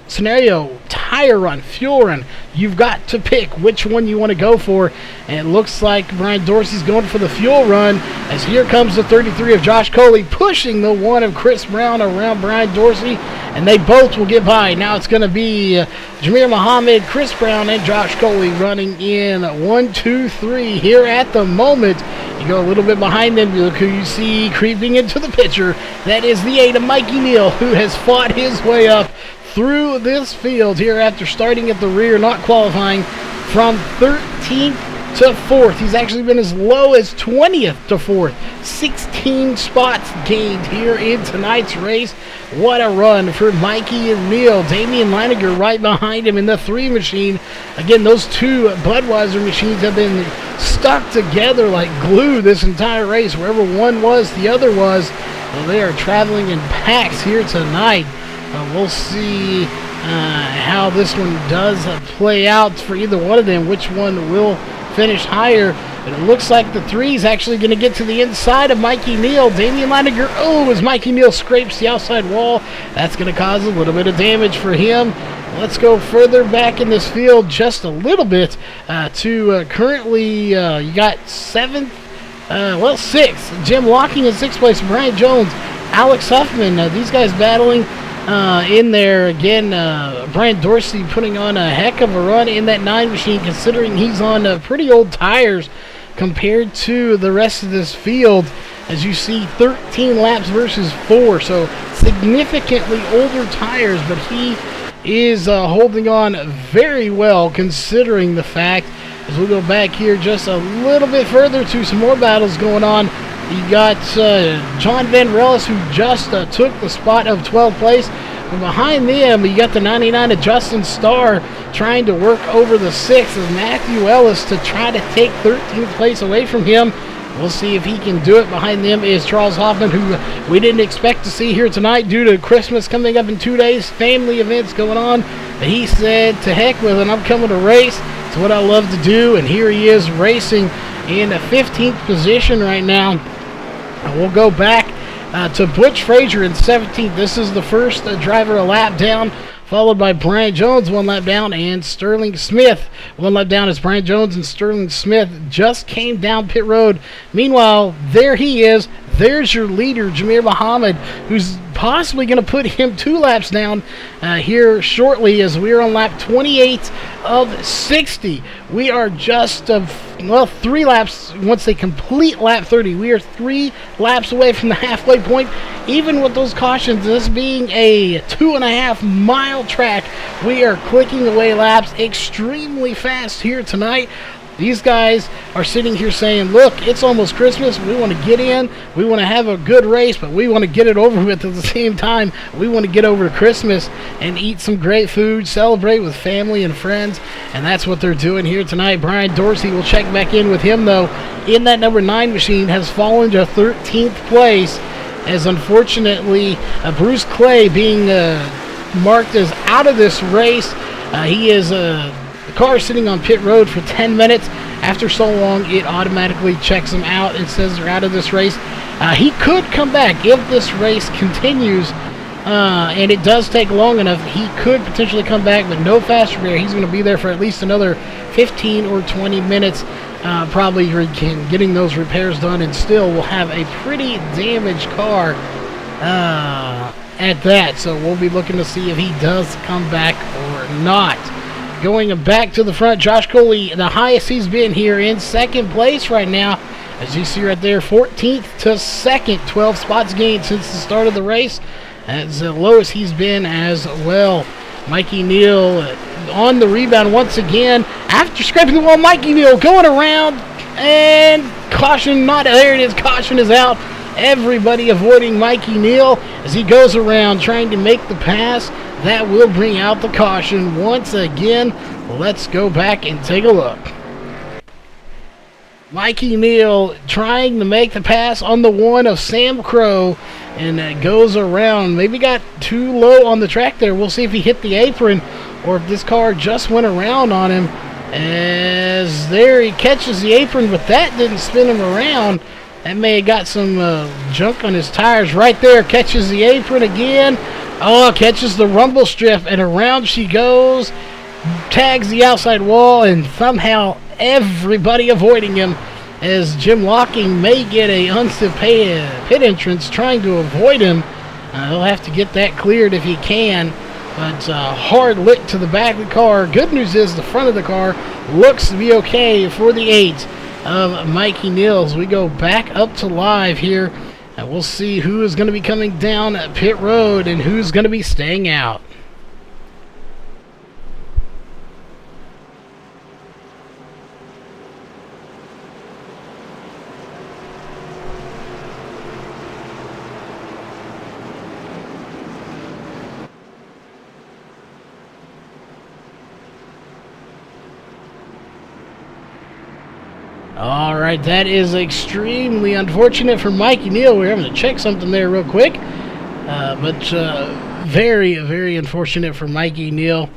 scenario, tire run, fuel run. You've got to pick which one you want to go for, and it looks like Brian Dorsey's going for the fuel run as here comes the 33 of Josh Coley pushing the 1 of Chris Brown around Brian Dorsey, and they both will get by. Now it's going to be Jameer Muhammad, Chris Brown, and Josh Coley running in 1, 2, 3 here at the moment. You go a little bit behind them, look who you see creeping into the picture. That is the 8 of Mikey Neal, who has fought his way up through this field here after starting at the rear, not qualifying, from 13th to 4th. He's actually been as low as 20th to 4th. 16 spots gained here in tonight's race. What a run for Mikey and Neal. Damian Leininger right behind him in the 3 machine. Again, those two Budweiser machines have been stuck together like glue this entire race. Wherever one was, the other was. Well, they are traveling in packs here tonight. We'll see how this one does play out for either one of them, which one will finish higher. But it looks like the 3 is actually going to get to the inside of Mikey Neal. Damian Leininger, as Mikey Neal scrapes the outside wall, that's going to cause a little bit of damage for him. Let's go further back in this field just a little bit to currently you got 7th, 6th. Jim Locking in 6th place, Brian Jones, Alex Huffman, these guys battling in there again. Brian Dorsey putting on a heck of a run in that 9 machine, considering he's on pretty old tires compared to the rest of this field. As you see, 13 laps versus 4, so significantly older tires, but he is holding on very well considering the fact. As we go back here just a little bit further to some more battles going on. You got John Van Rellis, who just took the spot of 12th place. But behind them, you got the 99 of Justin Starr trying to work over the 6th of Matthew Ellis to try to take 13th place away from him. We'll see if he can do it. Behind them is Charles Hoffman, who we didn't expect to see here tonight due to Christmas coming up in 2 days, family events going on. But he said, to heck with it, I'm coming to race. It's what I love to do. And here he is racing in a 15th position right now. We'll go back to Butch Frazier in 17th. This is the first driver a lap down, followed by Brian Jones 1 lap down, and Sterling Smith 1 lap down as Brian Jones and Sterling Smith just came down pit road. Meanwhile, there he is. There's your leader, Jameer Muhammad, who's possibly going to put him 2 laps down here shortly as we're on lap 28 of 60. We are just 3 laps once they complete lap 30. We are 3 laps away from the halfway point. Even with those cautions, this being a 2.5 mile track, we are clicking away laps extremely fast here tonight. These guys are sitting here saying, look, it's almost Christmas. We want to get in. We want to have a good race, but we want to get it over with at the same time. We want to get over Christmas and eat some great food, celebrate with family and friends, and that's what they're doing here tonight. Brian Dorsey will check back in with him, though, in that number 9 machine, has fallen to 13th place, as unfortunately Bruce Clay being marked as out of this race. He is the car sitting on pit road for 10 minutes. After so long, it automatically checks him out and says they're out of this race. He could come back if this race continues, and it does take long enough. He could potentially come back, but no fast repair. He's going to be there for at least another 15 or 20 minutes, probably getting those repairs done, and still will have a pretty damaged car at that. So we'll be looking to see if he does come back or not. Going back to the front, Josh Coley, the highest he's been here, in second place right now. As you see right there, 14th to 2nd, 12 spots gained since the start of the race. That's the lowest he's been as well. Mikey Neal on the rebound once again. After scraping the wall, Mikey Neal going around, and caution, not there it is, caution is out. Everybody avoiding Mikey Neal as he goes around trying to make the pass. That will bring out the caution once again. Let's go back and take a look. Mikey Neal trying to make the pass on the one of Sam Crow, and goes around. Maybe got too low on the track there. We'll see if he hit the apron or if this car just went around on him. As there he catches the apron, but that didn't spin him around. That may have got some junk on his tires right there. Catches the apron again. Oh, catches the rumble strip, and around she goes. Tags the outside wall, and somehow everybody avoiding him, as Jim Locking may get a unsafe pit entrance trying to avoid him. He'll have to get that cleared if he can. But hard lick to the back of the car. Good news is the front of the car looks to be okay for the 8 of Mikey Neal. We go back up to live here, and we'll see who is going to be coming down pit road and who's going to be staying out. All right, that is extremely unfortunate for Mikey Neal. We're having to check something there real quick. But very, very unfortunate for Mikey Neal.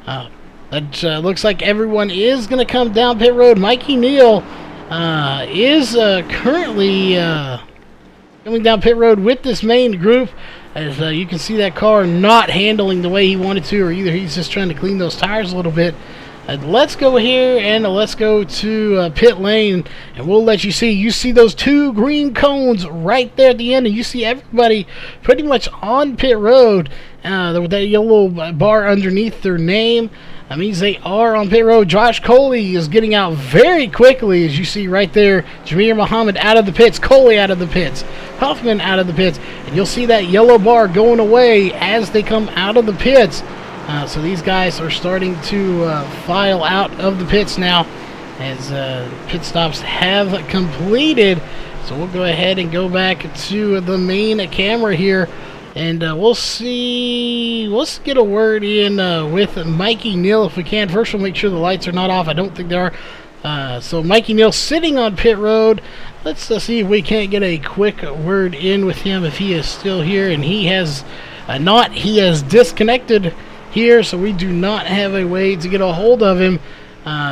That looks like everyone is going to come down pit road. Mikey Neal is currently coming down pit road with this main group. As you can see that car not handling the way he wanted to, or either he's just trying to clean those tires a little bit. Let's go here and let's go to pit lane, and we'll let you see. You see those 2 green cones right there at the end, and you see everybody pretty much on pit road with that yellow bar underneath their name. That means they are on pit road. Josh Coley is getting out very quickly, as you see right there. Jameer Muhammad out of the pits, Coley out of the pits, Huffman out of the pits, and you'll see that yellow bar going away as they come out of the pits. So these guys are starting to file out of the pits now, as pit stops have completed. So we'll go ahead and go back to the main camera here, and we'll see. Let's get a word in with Mikey Neal if we can. First, we'll make sure the lights are not off. I don't think they are. So Mikey Neal sitting on pit road. Let's see if we can't get a quick word in with him if he is still here, and he has not. He has disconnected here, so we do not have a way to get a hold of him.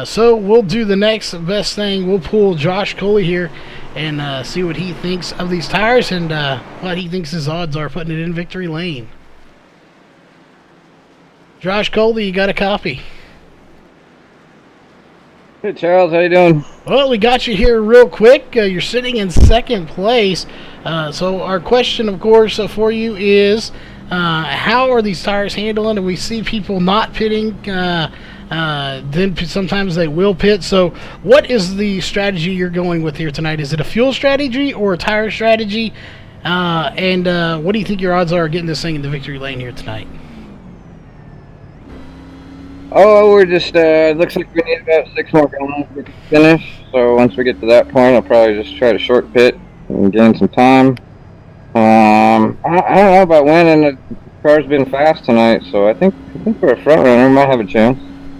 So we'll do the next best thing. We'll pull Josh Coley here and see what he thinks of these tires and what he thinks his odds are putting it in victory lane. Josh Coley, you got a copy? Hey Charles, how you doing? Well, we got you here real quick. You're sitting in second place. So our question, of course, for you is, how are these tires handling? And we see people not pitting, then sometimes they will pit. So what is the strategy you're going with here tonight? Is it a fuel strategy or a tire strategy? And what do you think your odds are getting this thing in the victory lane here tonight? Oh, we're just, it looks like we need about 6 more gallons to finish. So once we get to that point, I'll probably just try to short pit and gain some time. I don't know about winning. The car's been fast tonight, so I think we're a front runner. Might have a chance.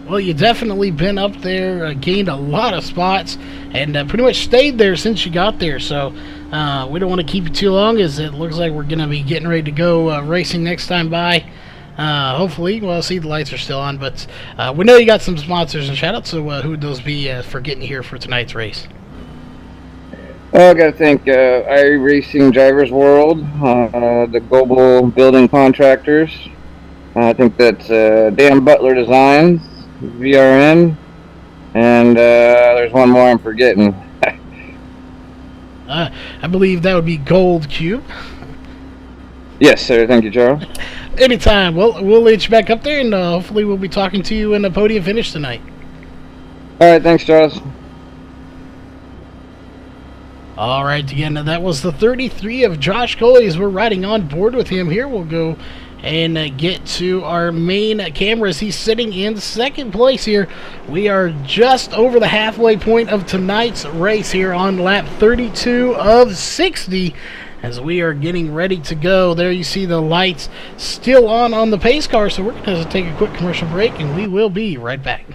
Well, you definitely been up there, gained a lot of spots, and pretty much stayed there since you got there. So we don't want to keep you too long, as it looks like we're going to be getting ready to go racing next time by. Hopefully, well, see, the lights are still on, but we know you got some sponsors and shout-outs, so who would those be for getting here for tonight's race? I got to thank iRacing Drivers World, the Global Building Contractors. I think that's Dan Butler Designs, VRN, and there's one more I'm forgetting. I believe that would be Gold Cube. Yes, sir. Thank you, Charles. Anytime. Well, we'll let you back up there, and hopefully we'll be talking to you in the podium finish tonight. All right, thanks, Charles. All right, again, that was the 33 of Josh Coley as we're riding on board with him. Here we'll go and get to our main cameras. He's sitting in second place here. We are just over the halfway point of tonight's race here on lap 32 of 60 as we are getting ready to go. There you see the lights still on the pace car, so we're going to take a quick commercial break, and we will be right back.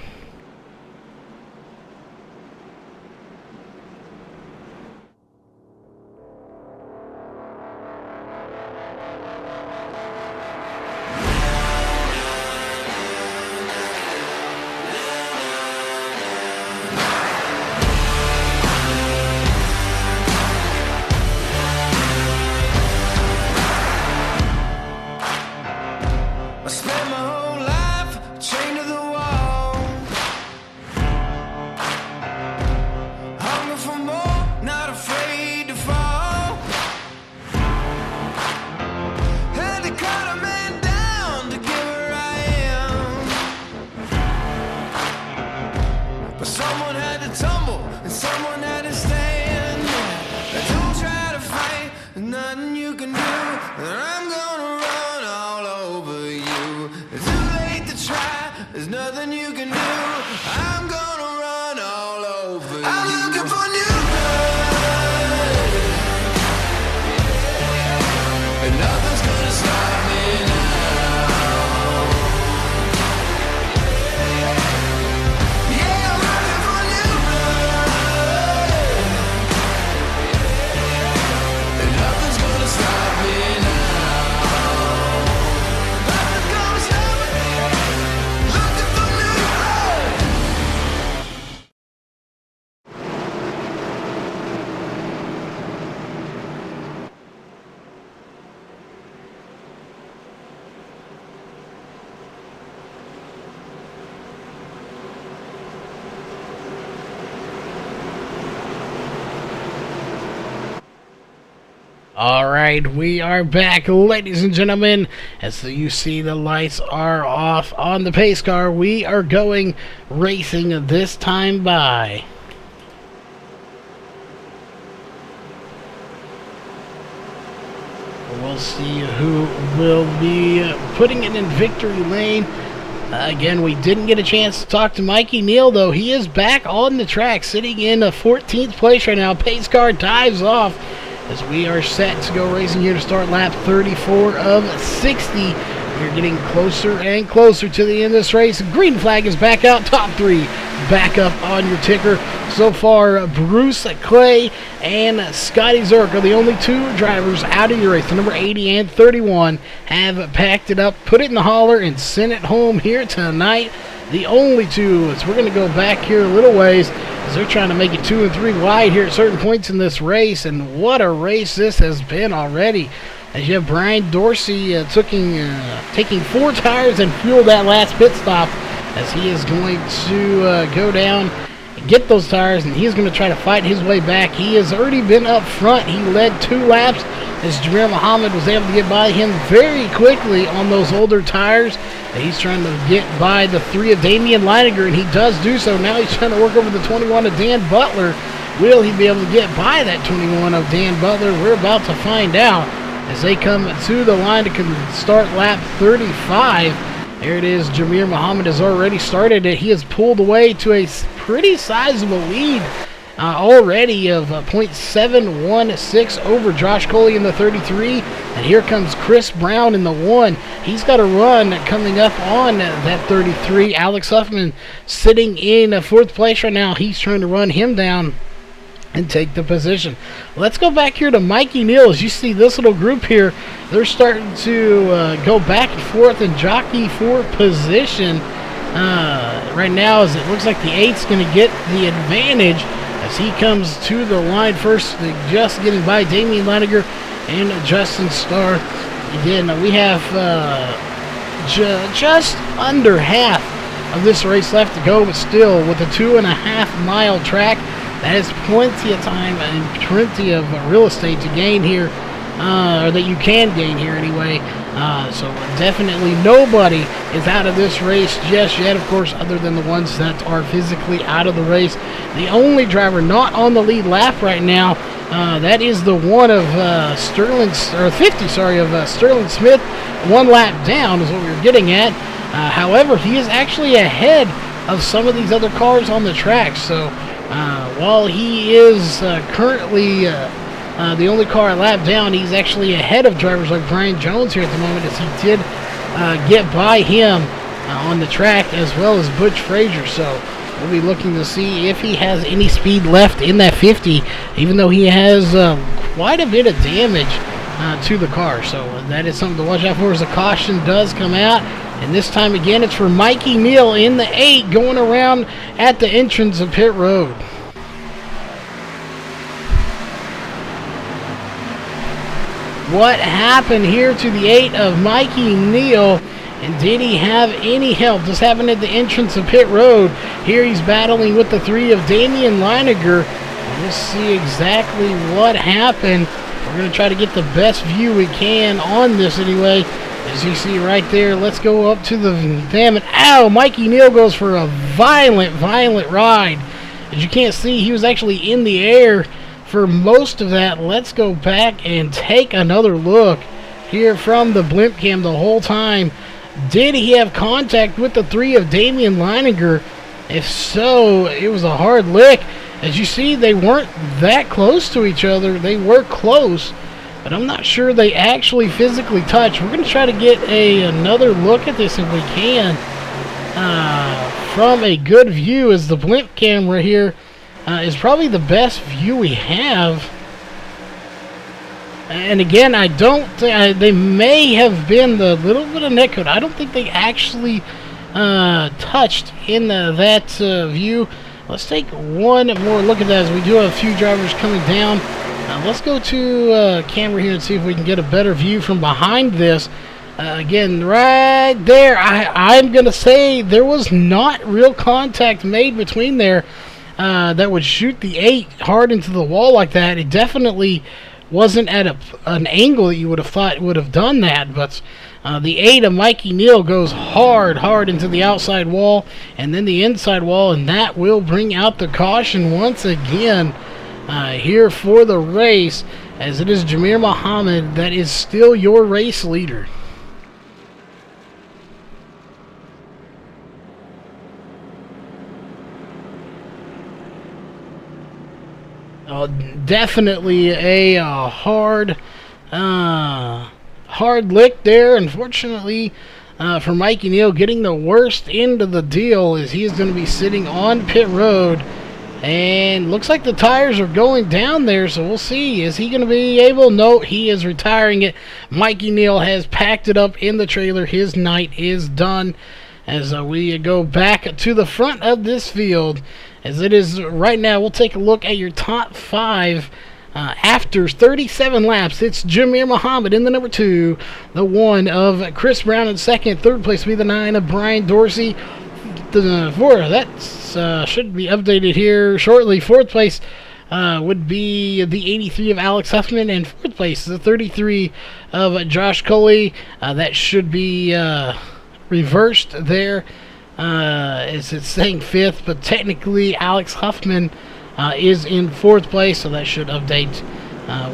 I spent my whole life chained to the wall, hunger for more, not afraid to fall. Had to cut a man down to get where I am, but someone had to tumble and someone had to stand. Don't try to fight, there's nothing you can do, and I'm gonna run all over you. It's too late to try, there's nothing you can do. I'm gonna run all over you. I'm looking for new blood, and nothing's gonna stop me now. Yeah, I'm looking for new blood, and nothing's gonna stop me now. Nothing's gonna stop me. Looking for new blood. All right, we are back, ladies and gentlemen. As you see, the lights are off on the pace car. We are going racing this time by. We'll see who will be putting it in victory lane. Again, we didn't get a chance to talk to Mikey Neal, though. He is back on the track, sitting in 14th place right now. Pace car dives off as we are set to go racing here to start lap 34 of 60. We're getting closer and closer to the end of this race. Green flag is back out. Top three back up on your ticker. So far, Bruce Clay and Scotty Zerk are the only two drivers out of your race. The number 80 and 31 have packed it up, put it in the hauler, and sent it home here tonight. The only two, as we're going to go back here a little ways, as they're trying to make it 2 and 3 wide here at certain points in this race. And what a race this has been already. As you have Brian Dorsey taking 4 tires and fuel that last pit stop, as he is going to go down and get those tires, and he's going to try to fight his way back. He has already been up front. He led 2 laps as Jameer Muhammad was able to get by him very quickly on those older tires. And he's trying to get by the 3 of Damian Leininger, and he does do so. Now he's trying to work over the 21 of Dan Butler. Will he be able to get by that 21 of Dan Butler? We're about to find out as they come to the line to start lap 35. There it is. Jameer Muhammad has already started it. He has pulled away to a pretty sizable lead already of .716 over Josh Coley in the 33. And here comes Chris Brown in the 1. He's got a run coming up on that 33. Alex Huffman sitting in 4th place right now. He's trying to run him down and take the position. Let's go back here to Mikey Neal. As you see this little group here, they're starting to go back and forth and jockey for position right now, as it looks like the 8's going to get the advantage as he comes to the line first, just getting by Damian Leininger and Justin Starr. Again, we have just under half of this race left to go, but still with a 2.5 mile track, that is plenty of time and plenty of real estate to gain here, or that you can gain here anyway. So definitely nobody is out of this race just yet, of course, other than the ones that are physically out of the race. The only driver not on the lead lap right now, that is the one of Sterling Smith. 1 lap down is what we were getting at. However, he is actually ahead of some of these other cars on the track. So while he is currently the only car a lap down, he's actually ahead of drivers like Brian Jones here at the moment, as he did get by him on the track, as well as Butch Frazier. So we'll be looking to see if he has any speed left in that 50, even though he has quite a bit of damage to the car. So that is something to watch out for as the caution does come out. And this time again, it's for Mikey Neal in the 8 going around at the entrance of pit road. What happened here to the 8 of Mikey Neal? And did he have any help? This happened at the entrance of pit road. Here he's battling with the 3 of Damian Leininger. We'll see exactly what happened. We're going to try to get the best view we can on this anyway. As you see right there, let's go up to the damn it. Ow! Mikey Neal goes for a violent ride. As you can't see, he was actually in the air for most of that. Let's go back and take another look here from the blimp cam the whole time. Did he have contact with the 3 of Damian Leininger? If so, it was a hard lick. As you see, they weren't that close to each other. They were close, but I'm not sure they actually physically touched. We're going to try to get another look at this if we can from a good view, as the blimp camera here is probably the best view we have. And again, I don't think they may have been the little bit of neck code. I don't think they actually touched in that view. Let's take one more look at that, as we do have a few drivers coming down. Let's go to camera here and see if we can get a better view from behind this. Again, right there, I'm going to say there was not real contact made between there that would shoot the 8 hard into the wall like that. It definitely wasn't at an angle that you would have thought would have done that, but the 8 of Mikey Neal goes hard into the outside wall and then the inside wall, and that will bring out the caution once again here for the race, as it is Jameer Muhammad that is still your race leader. Definitely a hard lick there, unfortunately, for Mikey Neal, getting the worst end of the deal, as he is going to be sitting on pit road. And looks like the tires are going down there, so we'll see. Is he going to be able? No, he is retiring it. Mikey Neal has packed it up in the trailer. His night is done. As we go back to the front of this field, as it is right now, we'll take a look at your top 5 after 37 laps. It's Jameer Muhammad in the number 2, the 1 of Chris Brown in second, third place will be the 9 of Brian Dorsey. The 4, that should be updated here shortly. Fourth place would be the 83 of Alex Huffman, and fourth place the 33 of Josh Coley. That should be reversed there, as it's saying 5th, but technically Alex Huffman is in 4th place, so that should update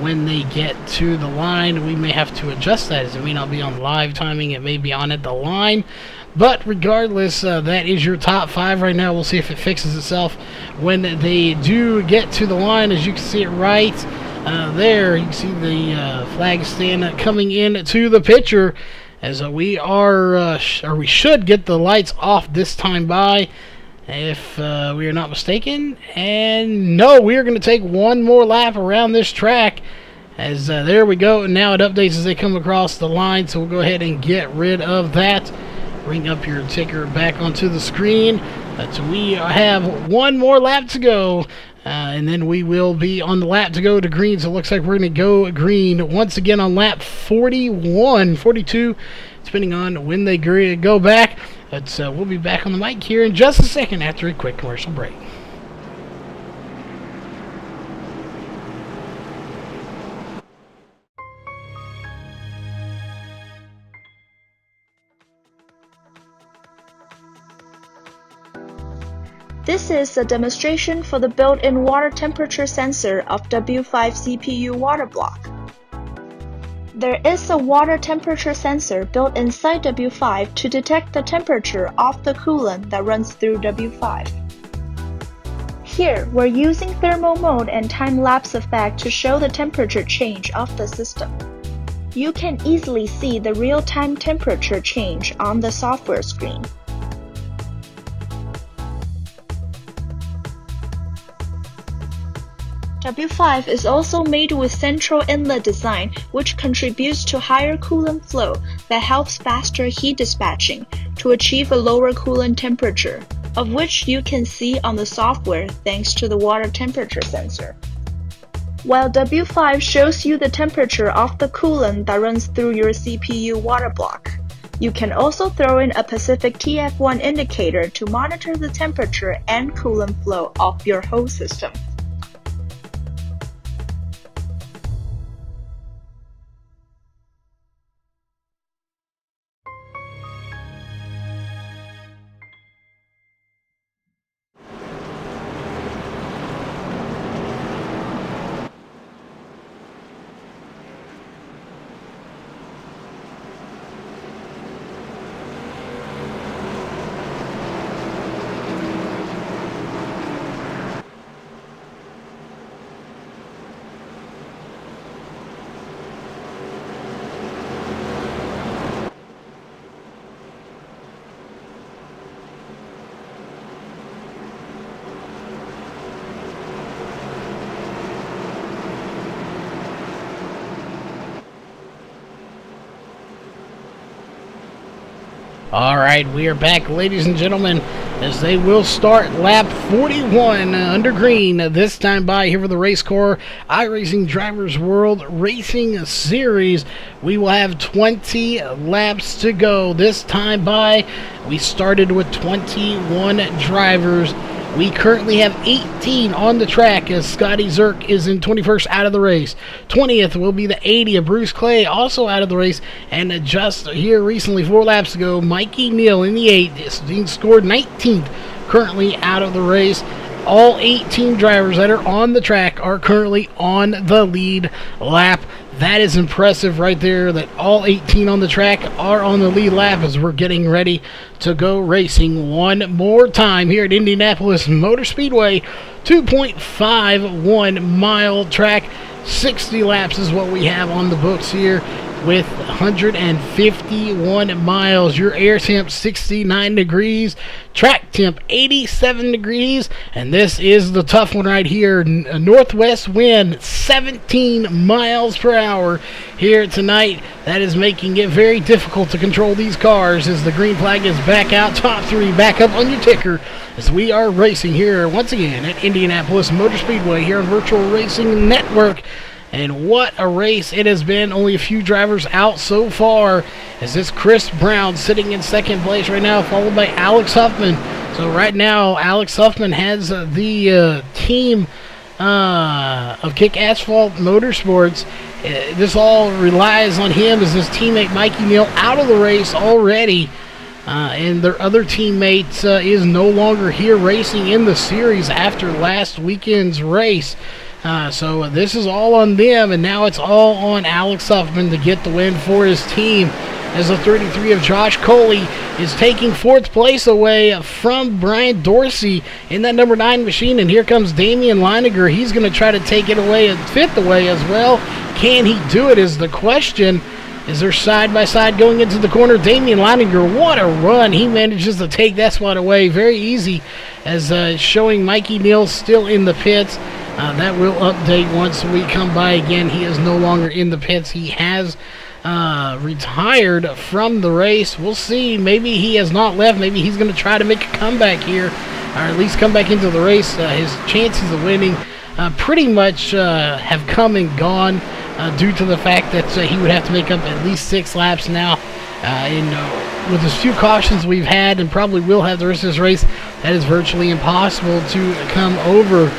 when they get to the line. We may have to adjust that, as it may not be on live timing, it may be on at the line. But regardless, that is your top 5 right now. We'll see if it fixes itself when they do get to the line. As you can see it right there, you can see the flag stand coming in to the picture. As we should get the lights off this time by, if we are not mistaken. And no, we are going to take one more lap around this track. As there we go. And now it updates as they come across the line. So we'll go ahead and get rid of that. Bring up your ticker back onto the screen. So we have one more lap to go. And then we will be on the lap to go to green. So it looks like we're going to go green once again on lap 41, 42, depending on when they go back. But we'll be back on the mic here in just a second after a quick commercial break. This is a demonstration for the built-in water temperature sensor of W5 CPU water block. There is a water temperature sensor built inside W5 to detect the temperature of the coolant that runs through W5. Here, we're using thermal mode and time-lapse effect to show the temperature change of the system. You can easily see the real-time temperature change on the software screen. W5 is also made with central inlet design, which contributes to higher coolant flow that helps faster heat dispatching to achieve a lower coolant temperature, of which you can see on the software thanks to the water temperature sensor. While W5 shows you the temperature of the coolant that runs through your CPU water block, you can also throw in a Pacific TF1 indicator to monitor the temperature and coolant flow of your whole system. Alright, we are back, ladies and gentlemen, as they will start lap 41 under green, this time by here for the RACECORE iRacing Drivers World Racing Series. We will have 20 laps to go this time by. We started with 21 drivers. We currently have 18 on the track as Scotty Zerk is in 21st out of the race. 20th will be the 80 of Bruce Clay, also out of the race. And just here recently, 4 laps ago, Mikey Neal in the 8th. He scored 19th, currently out of the race. All 18 drivers that are on the track are currently on the lead lap. That is impressive right there, that all 18 on the track are on the lead lap as we're getting ready to go racing one more time here at Indianapolis Motor Speedway. 2.51 mile track, 60 laps is what we have on the books here with 151 miles. Your air temp 69 degrees, track temp 87 degrees, and this is the tough one right here. A northwest wind 17 miles per hour here tonight. That is making it very difficult to control these cars as the green flag is back out. Top 3 back up on your ticker as we are racing here once again at Indianapolis Motor Speedway here on Virtual Racing Network. And what a race it has been. Only a few drivers out so far. As this Chris Brown sitting in second place right now, followed by Alex Huffman. So right now, Alex Huffman has the team of Kick Asphalt Motorsports. This all relies on him as his teammate Mikey Neal out of the race already. And their other teammate is no longer here racing in the series after last weekend's race. So this is all on them, and now it's all on Alex Huffman to get the win for his team. as the 33 of Josh Coley is taking 4th place away from Brian Dorsey in that number 9 machine. And here comes Damian Leininger. He's going to try to take it away and 5th away as well. Can he do it is the question. Is they're side by side going into the corner. Damian Leininger, what a run. He manages to take that spot away very easy, as showing Mikey Neal still in the pits. That will update once we come by again. He is no longer in the pits. He has retired from the race. We'll see. Maybe he has not left. Maybe he's going to try to make a comeback here, or at least come back into the race. His chances of winning pretty much have come and gone due to the fact that he would have to make up at least 6 laps now. With as few cautions we've had and probably will have the rest of this race, that is virtually impossible to come over.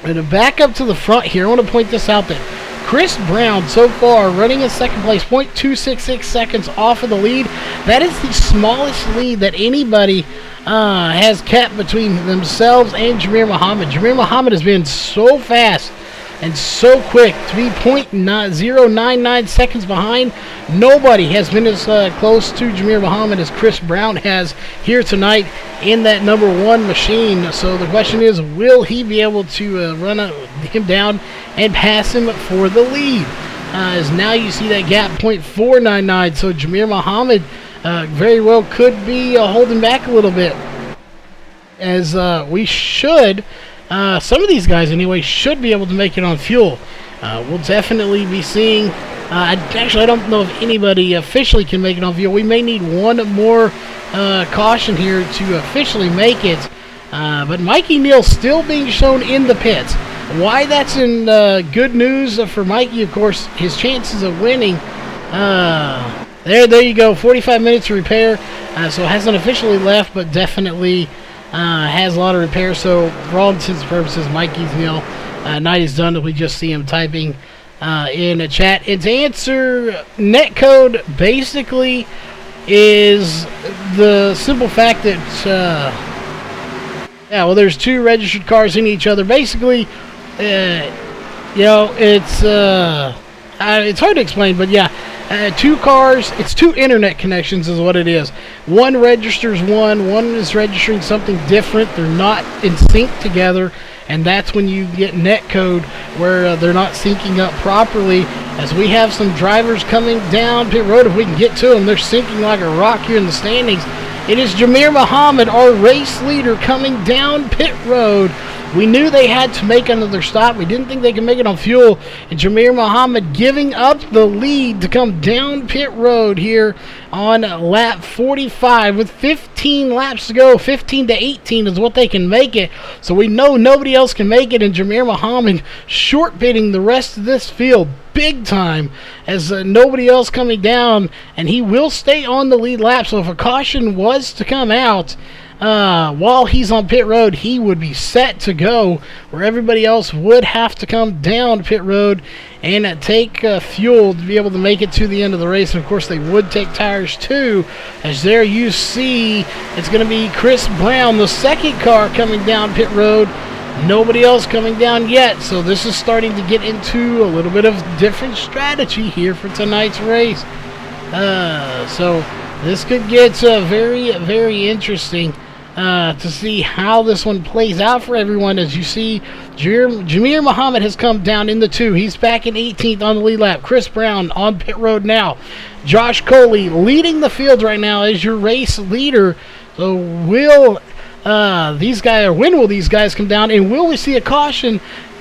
And to back up to the front here, I want to point this out that Chris Brown so far running in 2nd place, 0.266 seconds off of the lead. That is the smallest lead that anybody has kept between themselves and Jameer Muhammad. Jameer Muhammad has been so fast and so quick to be 0.099 seconds behind. Nobody has been as close to Jameer Muhammad as Chris Brown has here tonight in that number 1 machine. So the question is, will he be able to run him down and pass him for the lead? As now you see that gap 0.499. So Jameer Muhammad very well could be holding back a little bit, as we should. Some of these guys, anyway, should be able to make it on fuel. We'll definitely be seeing. Actually, I don't know if anybody officially can make it on fuel. We may need one more caution here to officially make it. But Mikey Neal still being shown in the pits. Why that's in good news for Mikey, of course, his chances of winning. There you go. 45 minutes to repair. So hasn't officially left, but definitely has a lot of repair. So for all intents and purposes, Mikey's Neal night is done. We just see him typing in a chat. And to answer, netcode basically is the simple fact that there's 2 registered cars in each other. Basically, it's hard to explain, but yeah. 2 cars, it's 2 internet connections is what it is. One registers one is registering something different. They're not in sync together, and that's when you get netcode where they're not syncing up properly. As we have some drivers coming down pit road, if we can get to them, they're sinking like a rock here in the standings. It is Jameer Muhammad, our race leader, coming down pit road. We knew they had to make another stop. We didn't think they could make it on fuel. And Jameer Muhammad giving up the lead to come down pit road here on lap 45 with 15 laps to go. 15 to 18 is what they can make it. So we know nobody else can make it. And Jameer Muhammad short pitting the rest of this field big time, as nobody else coming down. And he will stay on the lead lap. So if a caution was to come out while he's on pit road, he would be set to go, where everybody else would have to come down pit road and take fuel to be able to make it to the end of the race. And of course they would take tires too, as there you see it's going to be Chris Brown, the 2nd car, coming down pit road. Nobody else coming down yet, so this is starting to get into a little bit of different strategy here for tonight's race. So this could get very, very interesting to see how this one plays out for everyone. As you see, Jameer Muhammad has come down in the 2. He's back in 18th on the lead lap. Chris Brown on pit road now. Josh Coley leading the field right now as your race leader. So when will these guys come down, and will we see a caution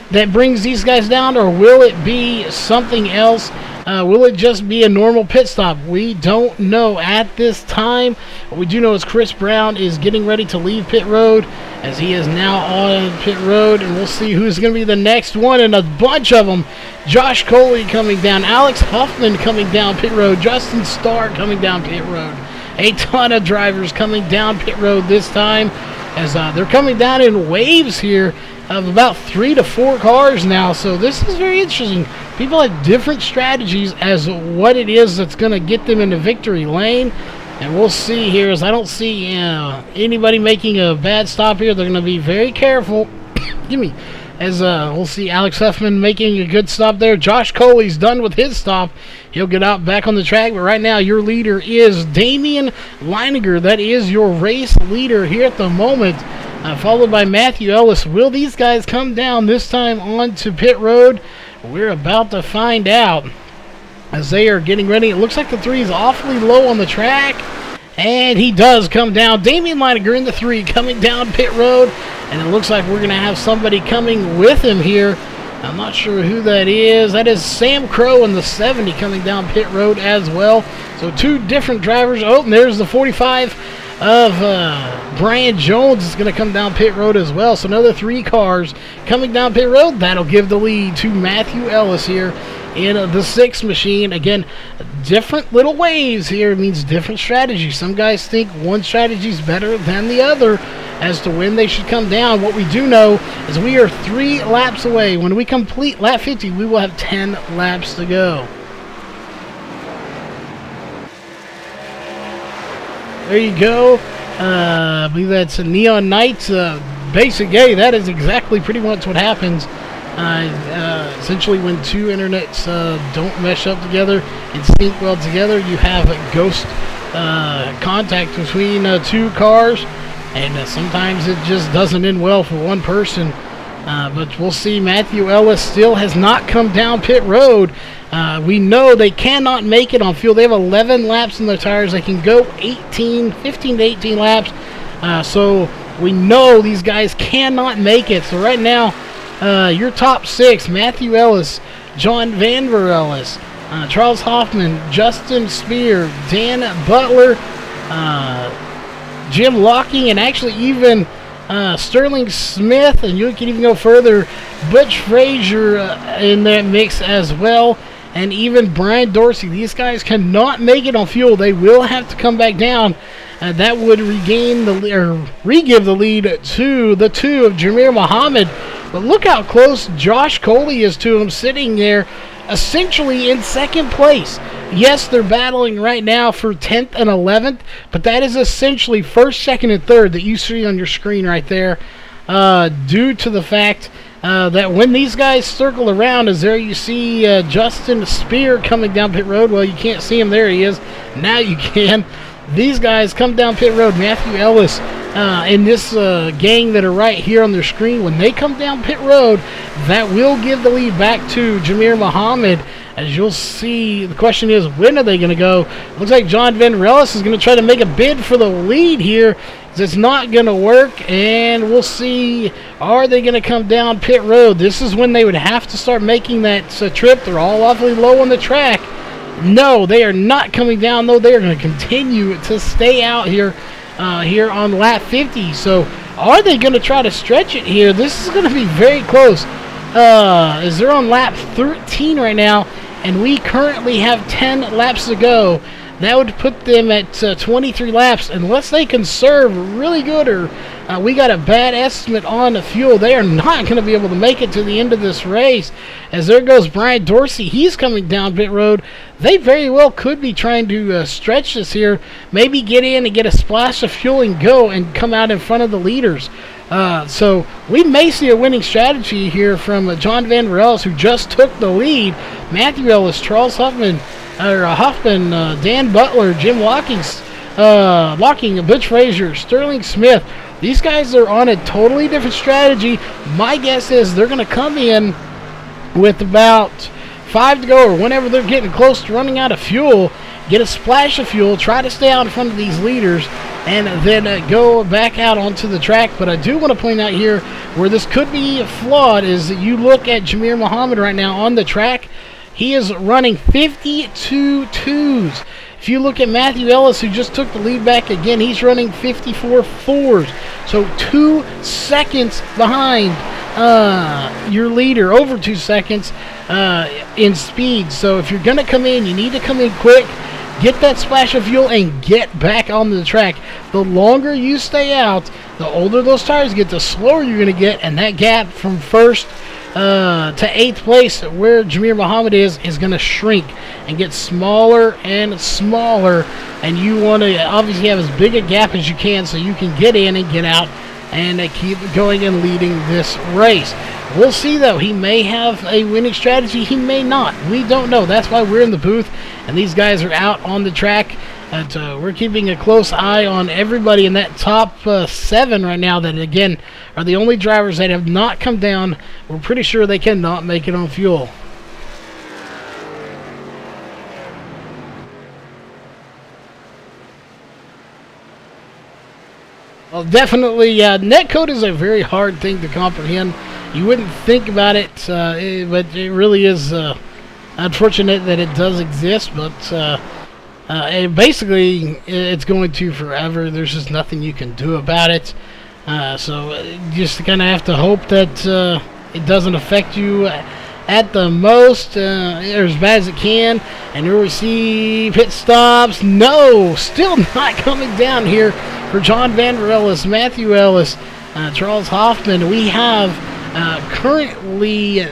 that brings these guys down, or will it be something else? Will it just be a normal pit stop? We don't know at this time. What we do know is Chris Brown is getting ready to leave pit road, as he is now on pit road, and we'll see who's going to be the next one, and a bunch of them. Josh Coley coming down, Alex Huffman coming down pit road, Justin Starr coming down pit road. A ton of drivers coming down pit road this time, as they're coming down in waves here of about 3 to 4 cars now. So this is very interesting. People have different strategies as what it is that's going to get them into victory lane. And we'll see here, as I don't see anybody making a bad stop here. They're going to be very careful. as we'll see Alex Huffman making a good stop there. Josh Coley's done with his stop. He'll get out back on the track, but right now your leader is Damian Leininger. That is your race leader here at the moment, followed by Matthew Ellis. Will these guys come down this time onto pit road? We're about to find out as they are getting ready. It looks like the 3 is awfully low on the track, and he does come down. Damian Leininger in the 3 coming down pit road, and it looks like we're going to have somebody coming with him here. I'm not sure who that is. That is Sam Crow in the 70 coming down pit road as well. So 2 different drivers. Oh, and there's the 45 of Brian Jones is going to come down pit road as well. So another 3 cars coming down pit road. That'll give the lead to Matthew Ellis here in the 6 machine. Again, different little waves here. It means different strategies. Some guys think one strategy is better than the other as to when they should come down. What we do know is we are 3 laps away. When we complete lap 50, we will have 10 laps to go. There you go. I believe that's a Neon Knights basic A. That is exactly pretty much what happens. Essentially, when 2 internets don't mesh up together and sync well together, you have a ghost contact between 2 cars, and sometimes it just doesn't end well for one person. But we'll see. Matthew Ellis still has not come down pit road. We know they cannot make it on fuel. They have 11 laps in their tires. They can go 15 to 18 laps. So we know these guys cannot make it. So right now, your top 6, Matthew Ellis, John Vanver Ellis, Charles Hoffman, Justin Spear, Dan Butler, Jim Locking, and actually even Sterling Smith, and you can even go further, Butch Frazier in that mix as well, and even Brian Dorsey. These guys cannot make it on fuel. They will have to come back down. That would regain the or re-give the lead to the 2 of Jameer Muhammad. But look how close Josh Coley is to him, sitting there essentially in 2nd place. Yes, they're battling right now for 10th and 11th, but that is essentially 1st, 2nd, and 3rd that you see on your screen right there, due to the fact that when these guys circle around, as there you see Justin Spear coming down pit road. Well, you can't see him. There he is. Now you can. These guys come down pit road. Matthew Ellis in this gang that are right here on their screen. When they come down pit road, that will give the lead back to Jameer Muhammad. As you'll see, the question is, when are they going to go? Looks like John Vanderellis is going to try to make a bid for the lead here. It's not going to work, and we'll see, are they going to come down pit road? This is when they would have to start making that trip. They're all awfully low on the track. No, they are not coming down, though. They are going to continue to stay out here here on lap 50. So are they going to try to stretch it here? This is going to be very close. As they're on lap 13 right now, and we currently have 10 laps to go. That would put them at 23 laps. Unless they conserve really good, or we got a bad estimate on the fuel, they are not going to be able to make it to the end of this race. As there goes Brian Dorsey. He's coming down pit road. They very well could be trying to stretch this here. Maybe get in and get a splash of fuel and go and come out in front of the leaders. So we may see a winning strategy here from John Van Ellis, who just took the lead. Matthew Ellis, Charles Huffman, Dan Butler, Jim Locking, Butch Frazier, Sterling Smith. These guys are on a totally different strategy. My guess is they're going to come in with about 5 to go, or whenever they're getting close to running out of fuel, get a splash of fuel, try to stay out in front of these leaders, and then go back out onto the track. But I do want to point out here where this could be flawed is that you look at Jameer Muhammad right now on the track. He is running 52 twos. If you look at Matthew Ellis, who just took the lead back again, he's running 54 fours. So 2 seconds behind your leader, over 2 seconds in speed. So if you're going to come in, you need to come in quick, get that splash of fuel, and get back onto the track. The longer you stay out, the older those tires get, the slower you're going to get, and that gap from first to 8th place, where Jameer Muhammad is going to shrink and get smaller and smaller, and you want to obviously have as big a gap as you can so you can get in and get out and keep going and leading this race. We'll see, though. He may have a winning strategy. He may not. We don't know. That's why we're in the booth, and these guys are out on the track. And we're keeping a close eye on everybody in that top 7 right now that, again, are the only drivers that have not come down. We're pretty sure they cannot make it on fuel. Well, definitely, netcode is a very hard thing to comprehend. You wouldn't think about it, but it really is unfortunate that it does exist. But basically, it's going to forever. There's just nothing you can do about it. So you just kind of have to hope that it doesn't affect you at the most, or as bad as it can. And here we see pit stops. No, still not coming down here for John Vander Ellis, Matthew Ellis, Charles Hoffman. We have currently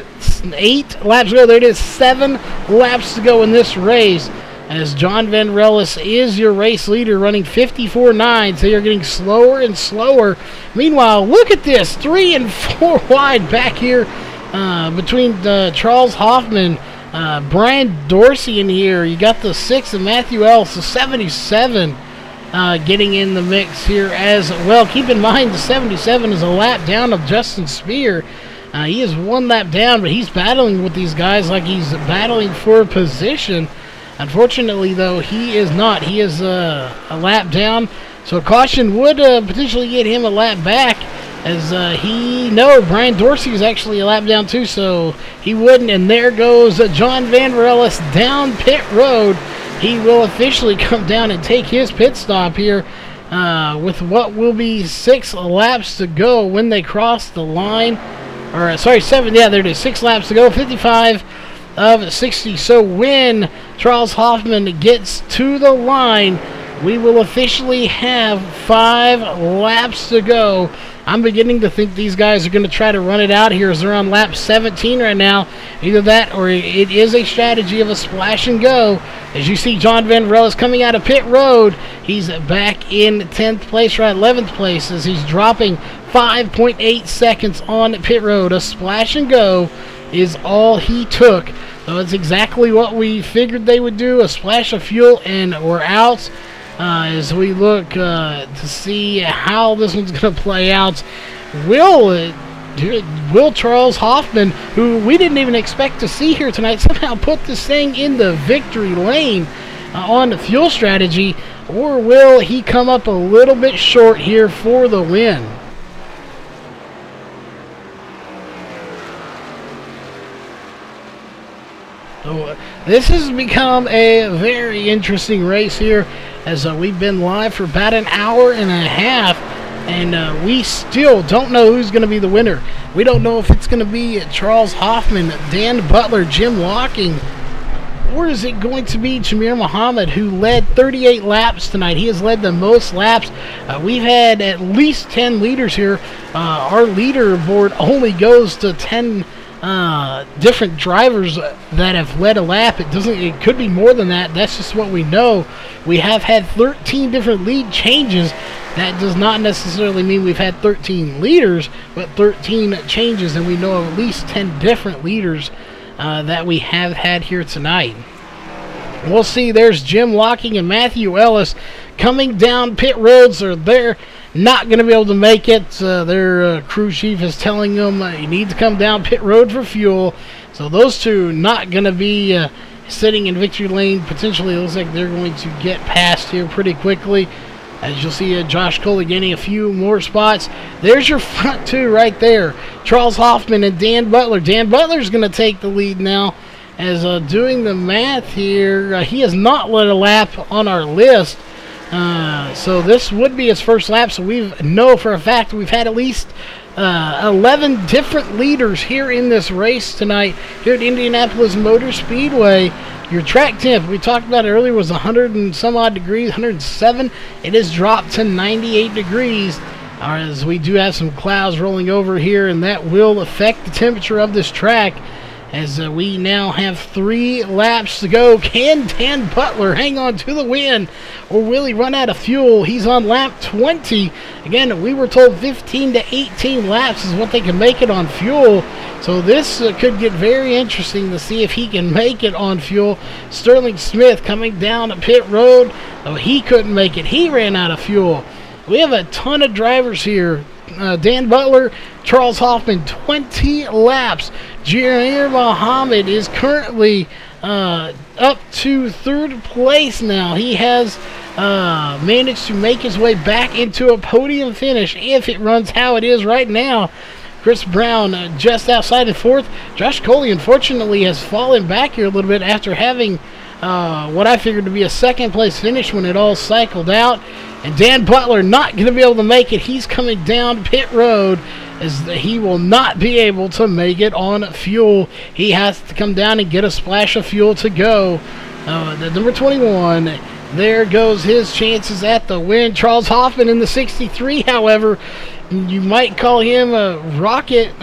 8 laps to go. There it is, 7 laps to go in this race, as John Vander Ellis is your race leader, running 54.9. So you're getting slower and slower. Meanwhile, look at this, 3 and 4 wide back here between Charles Hoffman, Brian Dorsey in here. You got the 6 and Matthew Ellis, the 77. Getting in the mix here as well. Keep in mind, the 77 is a lap down of Justin Spear. He is 1 lap down, but he's battling with these guys like he's battling for a position. Unfortunately, though, he is not. He is a lap down, so caution would potentially get him a lap back, as Brian Dorsey is actually a lap down too, so he wouldn't. And there goes John Vander Ellis down pit road. He will officially come down and take his pit stop here with what will be 6 laps to go when they cross the line. Or, sorry, 7. Yeah, there it is. 6 laps to go. 55 of 60. So when Charles Hoffman gets to the line, we will officially have 5 laps to go. I'm beginning to think these guys are going to try to run it out here as they're on lap 17 right now. Either that or it is a strategy of a splash and go. As you see John Vander Ellis coming out of pit road, he's back in 10th place, or 11th place, as he's dropping 5.8 seconds on pit road. A splash and go is all he took. So it's exactly what we figured they would do. A splash of fuel and we're out. As we look to see how this one's going to play out, will Charles Hoffman, who we didn't even expect to see here tonight, somehow put this thing in the victory lane on the fuel strategy, or will he come up a little bit short here for the win? So this has become a very interesting race here, as we've been live for about an hour and a half, and we still don't know who's going to be the winner. We don't know if it's going to be Charles Hoffman, Dan Butler, Jim Locking, or is it going to be Jamir Muhammad, who led 38 laps tonight. He has led the most laps. We've had at least 10 leaders here. Our leaderboard only goes to 10 different drivers that have led a lap. It could be more than that. That's just what we know. We have had 13 different lead changes. That does not necessarily mean we've had 13 leaders, but 13 changes, and we know of at least 10 different leaders that we have had here tonight. We'll see. There's Jim Locking and Matthew Ellis coming down pit roads, or they're not going to be able to make it. Their crew chief is telling them you need to come down pit road for fuel. So those two not going to be sitting in victory lane. Potentially, it looks like they're going to get past here pretty quickly. As you'll see, Josh Coley gaining a few more spots. There's your front two right there. Charles Hoffman and Dan Butler. Dan Butler's going to take the lead now. As doing the math here, he has not led a lap on our list. So this would be his first lap. So we know for a fact we've had at least 11 different leaders here in this race tonight here at Indianapolis Motor Speedway. Your track temp, we talked about it earlier, was 100 and some odd degrees, 107. It has dropped to 98 degrees, as we do have some clouds rolling over here, and that will affect the temperature of this track. as we now have 3 laps to go. Can Dan Butler hang on to the win, or will he run out of fuel? He's on lap 20. Again, we were told 15 to 18 laps is what they can make it on fuel. So this could get very interesting to see if he can make it on fuel. Sterling Smith coming down pit road. Oh, he couldn't make it. He ran out of fuel. We have a ton of drivers here. Dan Butler, Charles Hoffman, 20 laps. Jamir Muhammad is currently up to 3rd place now. He has managed to make his way back into a podium finish if it runs how it is right now. Chris Brown just outside in 4th. Josh Coley, unfortunately, has fallen back here a little bit after having what I figured to be a 2nd place finish when it all cycled out. And Dan Butler not going to be able to make it. He's coming down pit road as he will not be able to make it on fuel. He has to come down and get a splash of fuel to go. The number 21, there goes his chances at the win. Charles Hoffman in the 63, however, you might call him a rocket.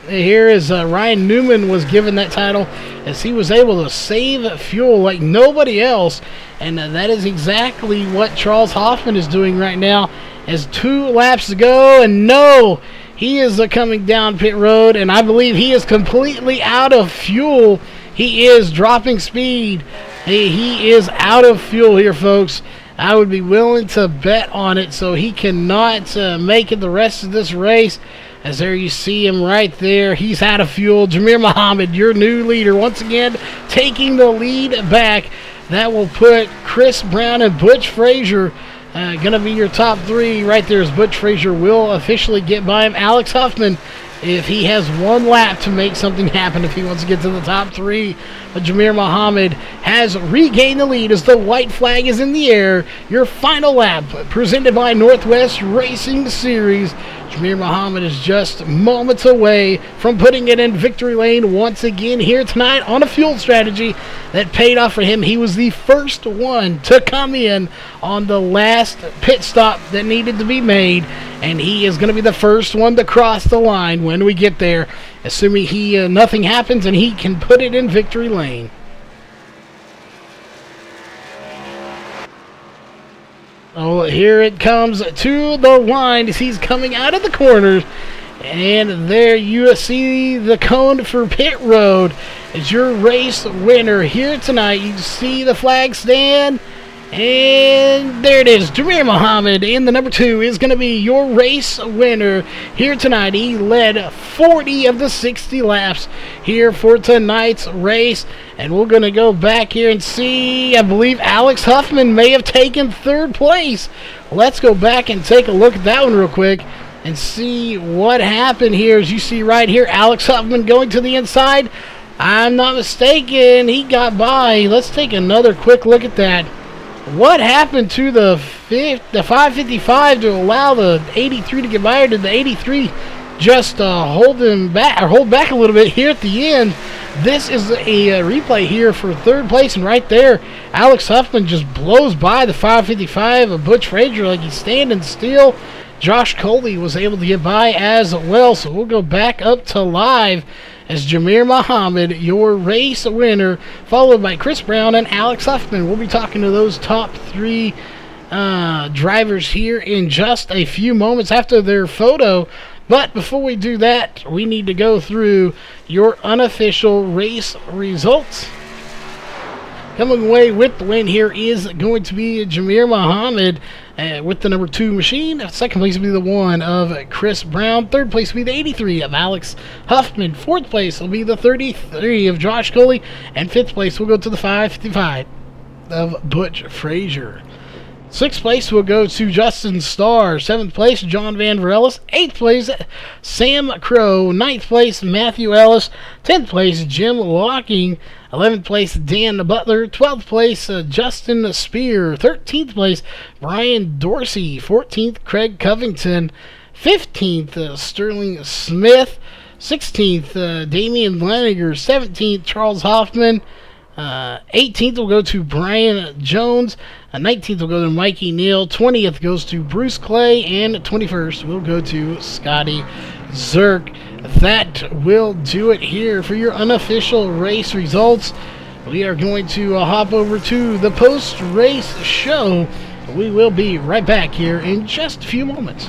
Here is Ryan Newman was given that title as he was able to save fuel like nobody else. And that is exactly what Charles Hoffman is doing right now as 2 laps to go. And no, he is coming down pit road, and I believe he is completely out of fuel. He is dropping speed. He is out of fuel here, folks. I would be willing to bet on it, so he cannot make it the rest of this race. As there you see him right there. He's out of fuel. Jamir Muhammad, your new leader, once again taking the lead back. That will put Chris Brown and Butch Frazier going to be your top 3 right there, as Butch Frazier will officially get by him. Alex Huffman, if he has 1 lap to make something happen, if he wants to get to the top 3. But Jamir Muhammad has regained the lead as the white flag is in the air. Your final lap presented by Northwest Racing Series. Jamir Muhammad is just moments away from putting it in victory lane once again here tonight on a fuel strategy that paid off for him. He was the first one to come in on the last pit stop that needed to be made, and he is going to be the first one to cross the line when we get there, assuming nothing happens and he can put it in victory lane. Oh, here it comes to the line as he's coming out of the corners. And there you see the cone for pit road as your race winner here tonight. You see the flag stand. And there it is. Jamir Muhammad in the number 2 is going to be your race winner here tonight. He led 40 of the 60 laps here for tonight's race. And we're going to go back here and see, I believe Alex Huffman may have taken 3rd place. Let's go back and take a look at that one real quick and see what happened here. As you see right here, Alex Huffman going to the inside. I'm not mistaken, he got by. Let's take another quick look at that. What happened to the 555 to allow the 83 to get by, or did the 83 just hold back a little bit here at the end? This is a replay here for 3rd place, and right there, Alex Huffman just blows by the 555 of Butch Frazier like he's standing still. Josh Coley was able to get by as well, so we'll go back up to live as Jamir Muhammad, your race winner, followed by Chris Brown and Alex Huffman. We'll be talking to those top 3 drivers here in just a few moments after their photo. But before we do that, we need to go through your unofficial race results. Coming away with the win here is going to be Jamir Muhammad with the number 2 machine. 2nd place will be the 1 of Chris Brown. 3rd place will be the 83 of Alex Huffman. 4th place will be the 33 of Josh Coley. And 5th place will go to the 555 of Butch Frazier. 6th place will go to Justin Starr. 7th place, John Van Verellis. 8th place, Sam Crow. 9th place, Matthew Ellis. 10th place, Jim Locking. 11th place, Dan Butler. 12th place, Justin Spear. 13th place, Brian Dorsey. 14th, Craig Covington. 15th, Sterling Smith. 16th, Damian Laniger. 17th, Charles Hoffman. 18th will go to Brian Jones. 19th will go to Mikey Neal. 20th goes to Bruce Clay. And 21st will go to Scotty Zerk. That will do it here for your unofficial race results. We are going to hop over to the post-race show. We will be right back here in just a few moments.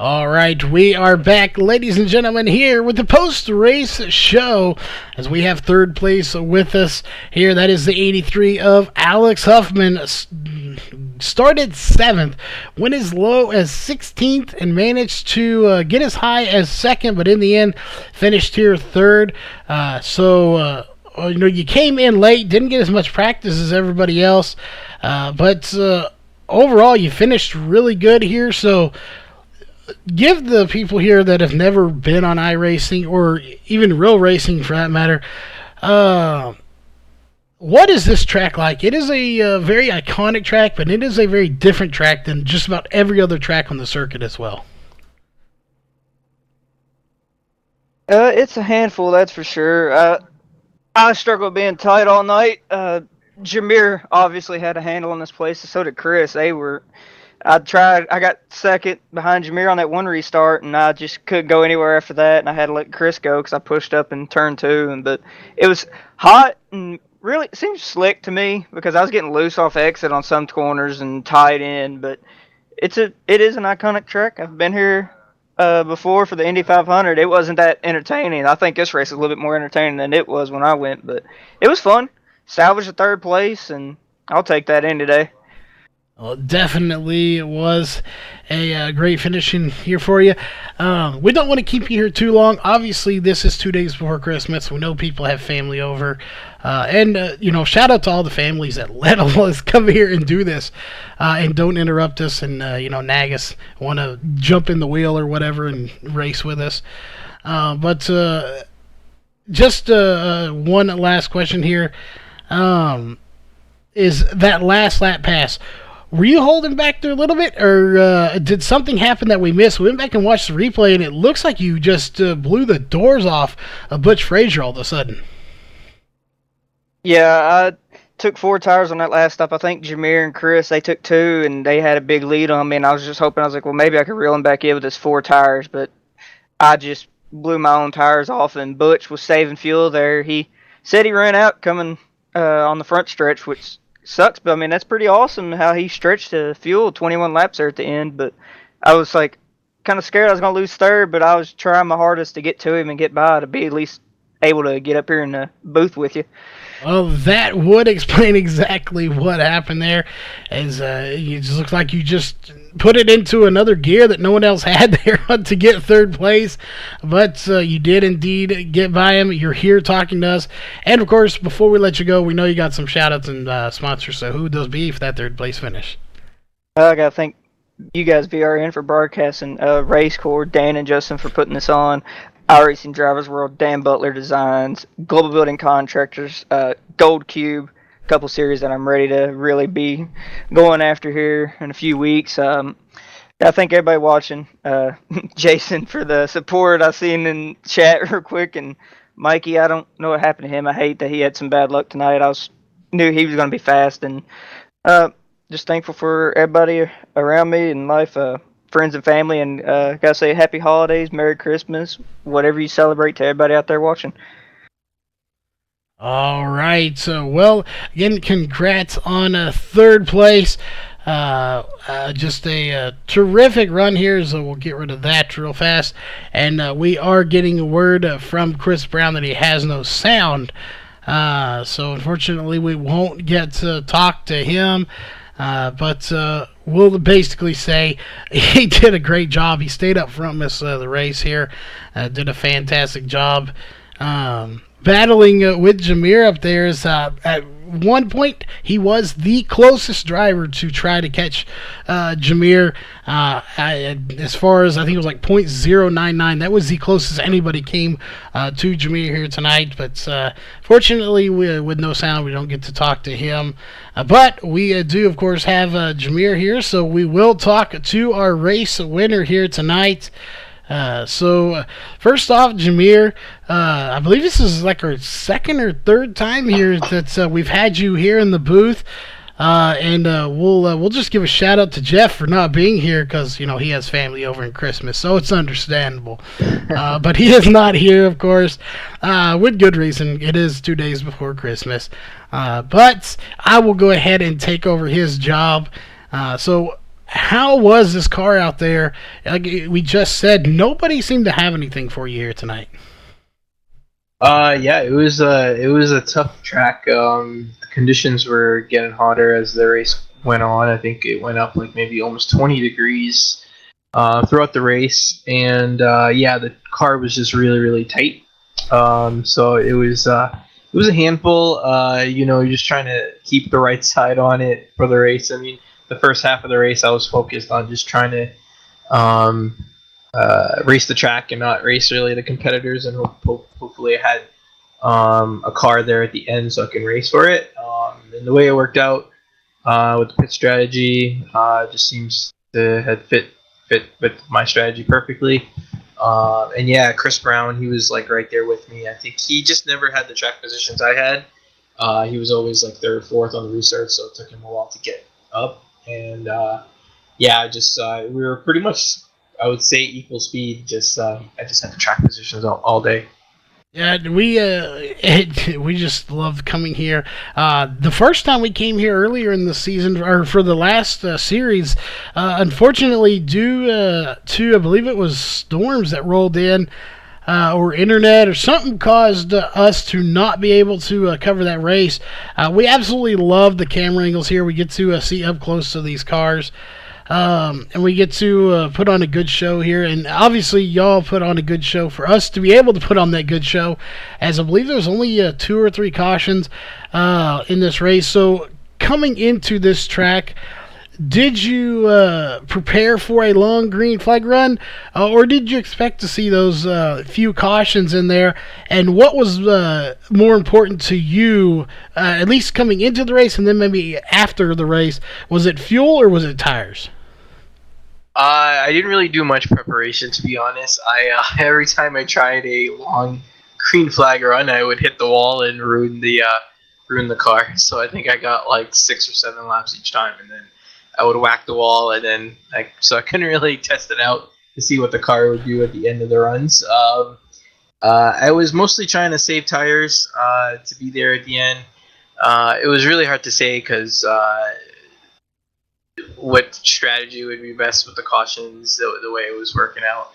All right, we are back, ladies and gentlemen, here with the post-race show as we have third place with us here. That is the 83 of Alex Huffman. Started 7th, went as low as 16th, and managed to get as high as 2nd, but in the end finished here 3rd. You came in late, didn't get as much practice as everybody else, but overall you finished really good here, so give the people here that have never been on iRacing, or even real racing for that matter, what is this track like? It is a very iconic track, but it is a very different track than just about every other track on the circuit as well. It's a handful, that's for sure. I struggled being tight all night. Jameer obviously had a handle on this place, so did Chris. I got second behind Jameer on that one restart, and I just couldn't go anywhere after that, and I had to let Chris go because I pushed up in turn 2. But it was hot and really it seemed slick to me because I was getting loose off exit on some corners and tied in. But it is an iconic track. I've been here before for the Indy 500. It wasn't that entertaining. I think this race is a little bit more entertaining than it was when I went, but it was fun. Salvaged a 3rd place, and I'll take that in today. Well, definitely it was a great finishing here for you. We don't want to keep you here too long. Obviously, this is 2 days before Christmas. We know people have family over. Shout out to all the families that let us come here and do this and don't interrupt us and, nag us, want to jump in the wheel or whatever and race with us. Just one last question here. Is that last lap pass, were you holding back there a little bit, or did something happen that we missed? We went back and watched the replay, and it looks like you just blew the doors off of Butch Frazier all of a sudden. Yeah, I took 4 tires on that last stop. I think Jameer and Chris, they took 2, and they had a big lead on me, and I was just hoping, well, maybe I could reel them back in with this 4 tires, but I just blew my own tires off, and Butch was saving fuel there. He said he ran out coming on the front stretch, which sucks, but that's pretty awesome how he stretched the fuel 21 laps there at the end. But I was kind of scared I was going to lose 3rd, but I was trying my hardest to get to him and get by to be at least able to get up here in the booth with you. Well, that would explain exactly what happened there, as it just looks like you just put it into another gear that no one else had there to get 3rd place, but you did indeed get by him. You're here talking to us, and of course, before we let you go, we know you got some shout-outs and sponsors, so who would those be for that 3rd place finish? I got to thank you guys, VRN, for broadcasting. RACECORE, Dan and Justin for putting this on. iRacing Drivers World, Dan Butler Designs, Global Building Contractors, Gold Cube, a couple series that I'm ready to really be going after here in a few weeks. I thank everybody watching. Jason for the support I seen in chat real quick, and Mikey, I don't know what happened to him. I hate that he had some bad luck tonight. Knew he was going to be fast, and just thankful for everybody around me in life, friends and family, and gotta say happy holidays, Merry Christmas, whatever you celebrate to everybody out there watching. All right. So, well, again, congrats on third place. Just a terrific run here, so we'll get rid of that real fast. And we are getting a word from Chris Brown that he has no sound. So, unfortunately, we won't get to talk to him. But we'll basically say he did a great job. He stayed up front, missed the race here. Did a fantastic job. Battling with Jameer up there is at one point he was the closest driver to try to catch Jameer. As far as I think it was like .099, that was the closest anybody came to Jameer here tonight. But fortunately, with no sound, we don't get to talk to him. But we do, of course, have Jameer here, so we will talk to our race winner here tonight. So first off, Jameer, I believe this is like our second or third time here that we've had you here in the booth. And we'll just give a shout out to Jeff for not being here because he has family over in Christmas, so it's understandable. But he is not here, of course, with good reason. It is 2 days before Christmas. But I will go ahead and take over his job. So how was this car out there? Like we just said, nobody seemed to have anything for you here tonight. Yeah, it was a tough track. The conditions were getting hotter as the race went on. I think it went up like maybe almost 20 degrees throughout the race, and the car was just really, really tight. So it was a handful. You're just trying to keep the right side on it for the race. I mean, the first half of the race, I was focused on just trying to race the track and not race really the competitors, and hopefully I had a car there at the end so I can race for it. And the way it worked out with the pit strategy just seems to have fit with my strategy perfectly. And yeah, Chris Brown, he was like right there with me. I think he just never had the track positions I had. He was always like third or fourth on the restart, so it took him a while to get up. And we were pretty much, I would say, equal speed. I just had the track positions all day. Yeah, we just loved coming here. The first time we came here earlier in the season, or for the last series, unfortunately, due to I believe it was storms that rolled in, or internet or something caused us to not be able to cover that race. We absolutely love the camera angles here. We get to see up close to these cars. And we get to put on a good show here. And obviously, y'all put on a good show for us to be able to put on that good show, as I believe there's only 2 or 3 cautions in this race. So coming into this track, did you prepare for a long green flag run, or did you expect to see those few cautions in there? And what was more important to you, at least coming into the race and then maybe after the race? Was it fuel or was it tires? I didn't really do much preparation, to be honest. Every time I tried a long green flag run, I would hit the wall and ruin the car. So I think I got like 6 or 7 laps each time, and then I would whack the wall, and then so I couldn't really test it out to see what the car would do at the end of the runs. I was mostly trying to save tires to be there at the end. It was really hard to say because what strategy would be best with the cautions, the way it was working out.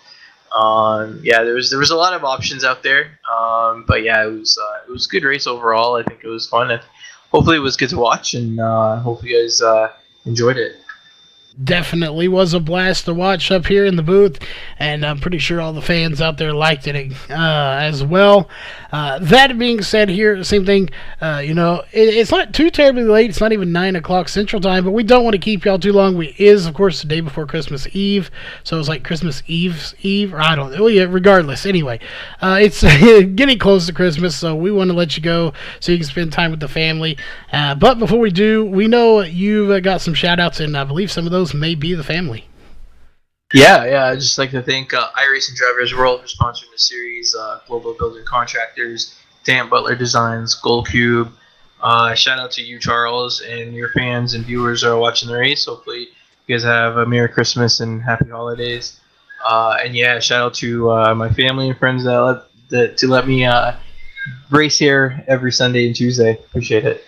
There was a lot of options out there, but yeah, it was a good race overall. I think it was fun. Hopefully, it was good to watch, and hopefully you guys enjoyed it. Definitely was a blast to watch up here in the booth, and I'm pretty sure all the fans out there liked it as well. That being said, here, same thing, it's not too terribly late. It's not even 9 o'clock Central Time, but we don't want to keep y'all too long. We is, of course, the day before Christmas Eve, so it's like Christmas Eve, or I don't know. Yeah, regardless, anyway, it's getting close to Christmas, so we want to let you go so you can spend time with the family. But before we do, we know you've got some shout-outs, and I believe some of those may be the family. Yeah, I'd just like to thank iRacing Drivers World for sponsoring the series, Global Building Contractors, Dan Butler Designs, Gold Cube. Shout out to you, Charles, and your fans and viewers who are watching the race. Hopefully you guys have a Merry Christmas and Happy Holidays. And yeah, shout out to my family and friends that let me race here every Sunday and Tuesday. Appreciate it.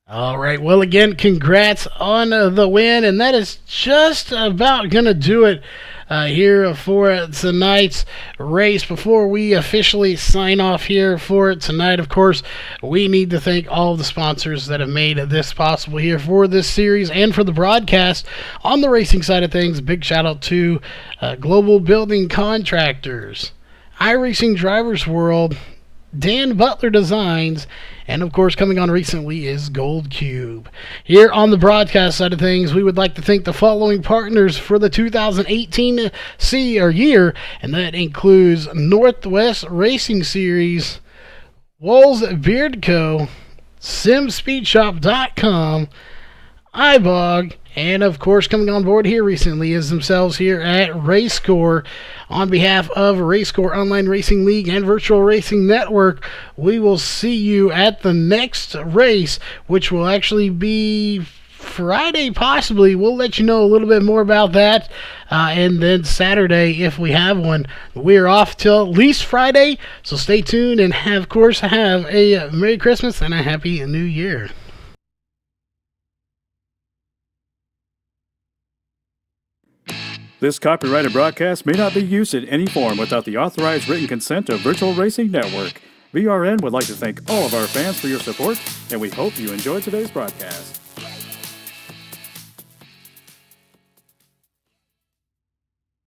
All right. Well, again, congrats on the win, and that is just about going to do it here for tonight's race. Before we officially sign off here for tonight, of course, we need to thank all of the sponsors that have made this possible here for this series and for the broadcast. On the racing side of things, big shout out to Global Building Contractors, iRacing Drivers World, Dan Butler Designs, and of course coming on recently is Gold Cube. Here on the broadcast side of things, we would like to thank the following partners for the 2018 year, and that includes Northwest Racing Series, Wool's Beard Co., SimSpeedShop.com, iBog, and of course coming on board here recently is themselves here at RACECORE. On behalf of RACECORE Online Racing League and Virtual Racing Network, we will see you at the next race, which will actually be Friday possibly. We'll let you know a little bit more about that, and then Saturday if we have one. We're off till at least Friday, so stay tuned and have a Merry Christmas and a Happy New Year. This copyrighted broadcast may not be used in any form without the authorized written consent of Virtual Racing Network. VRN would like to thank all of our fans for your support, and we hope you enjoyed today's broadcast.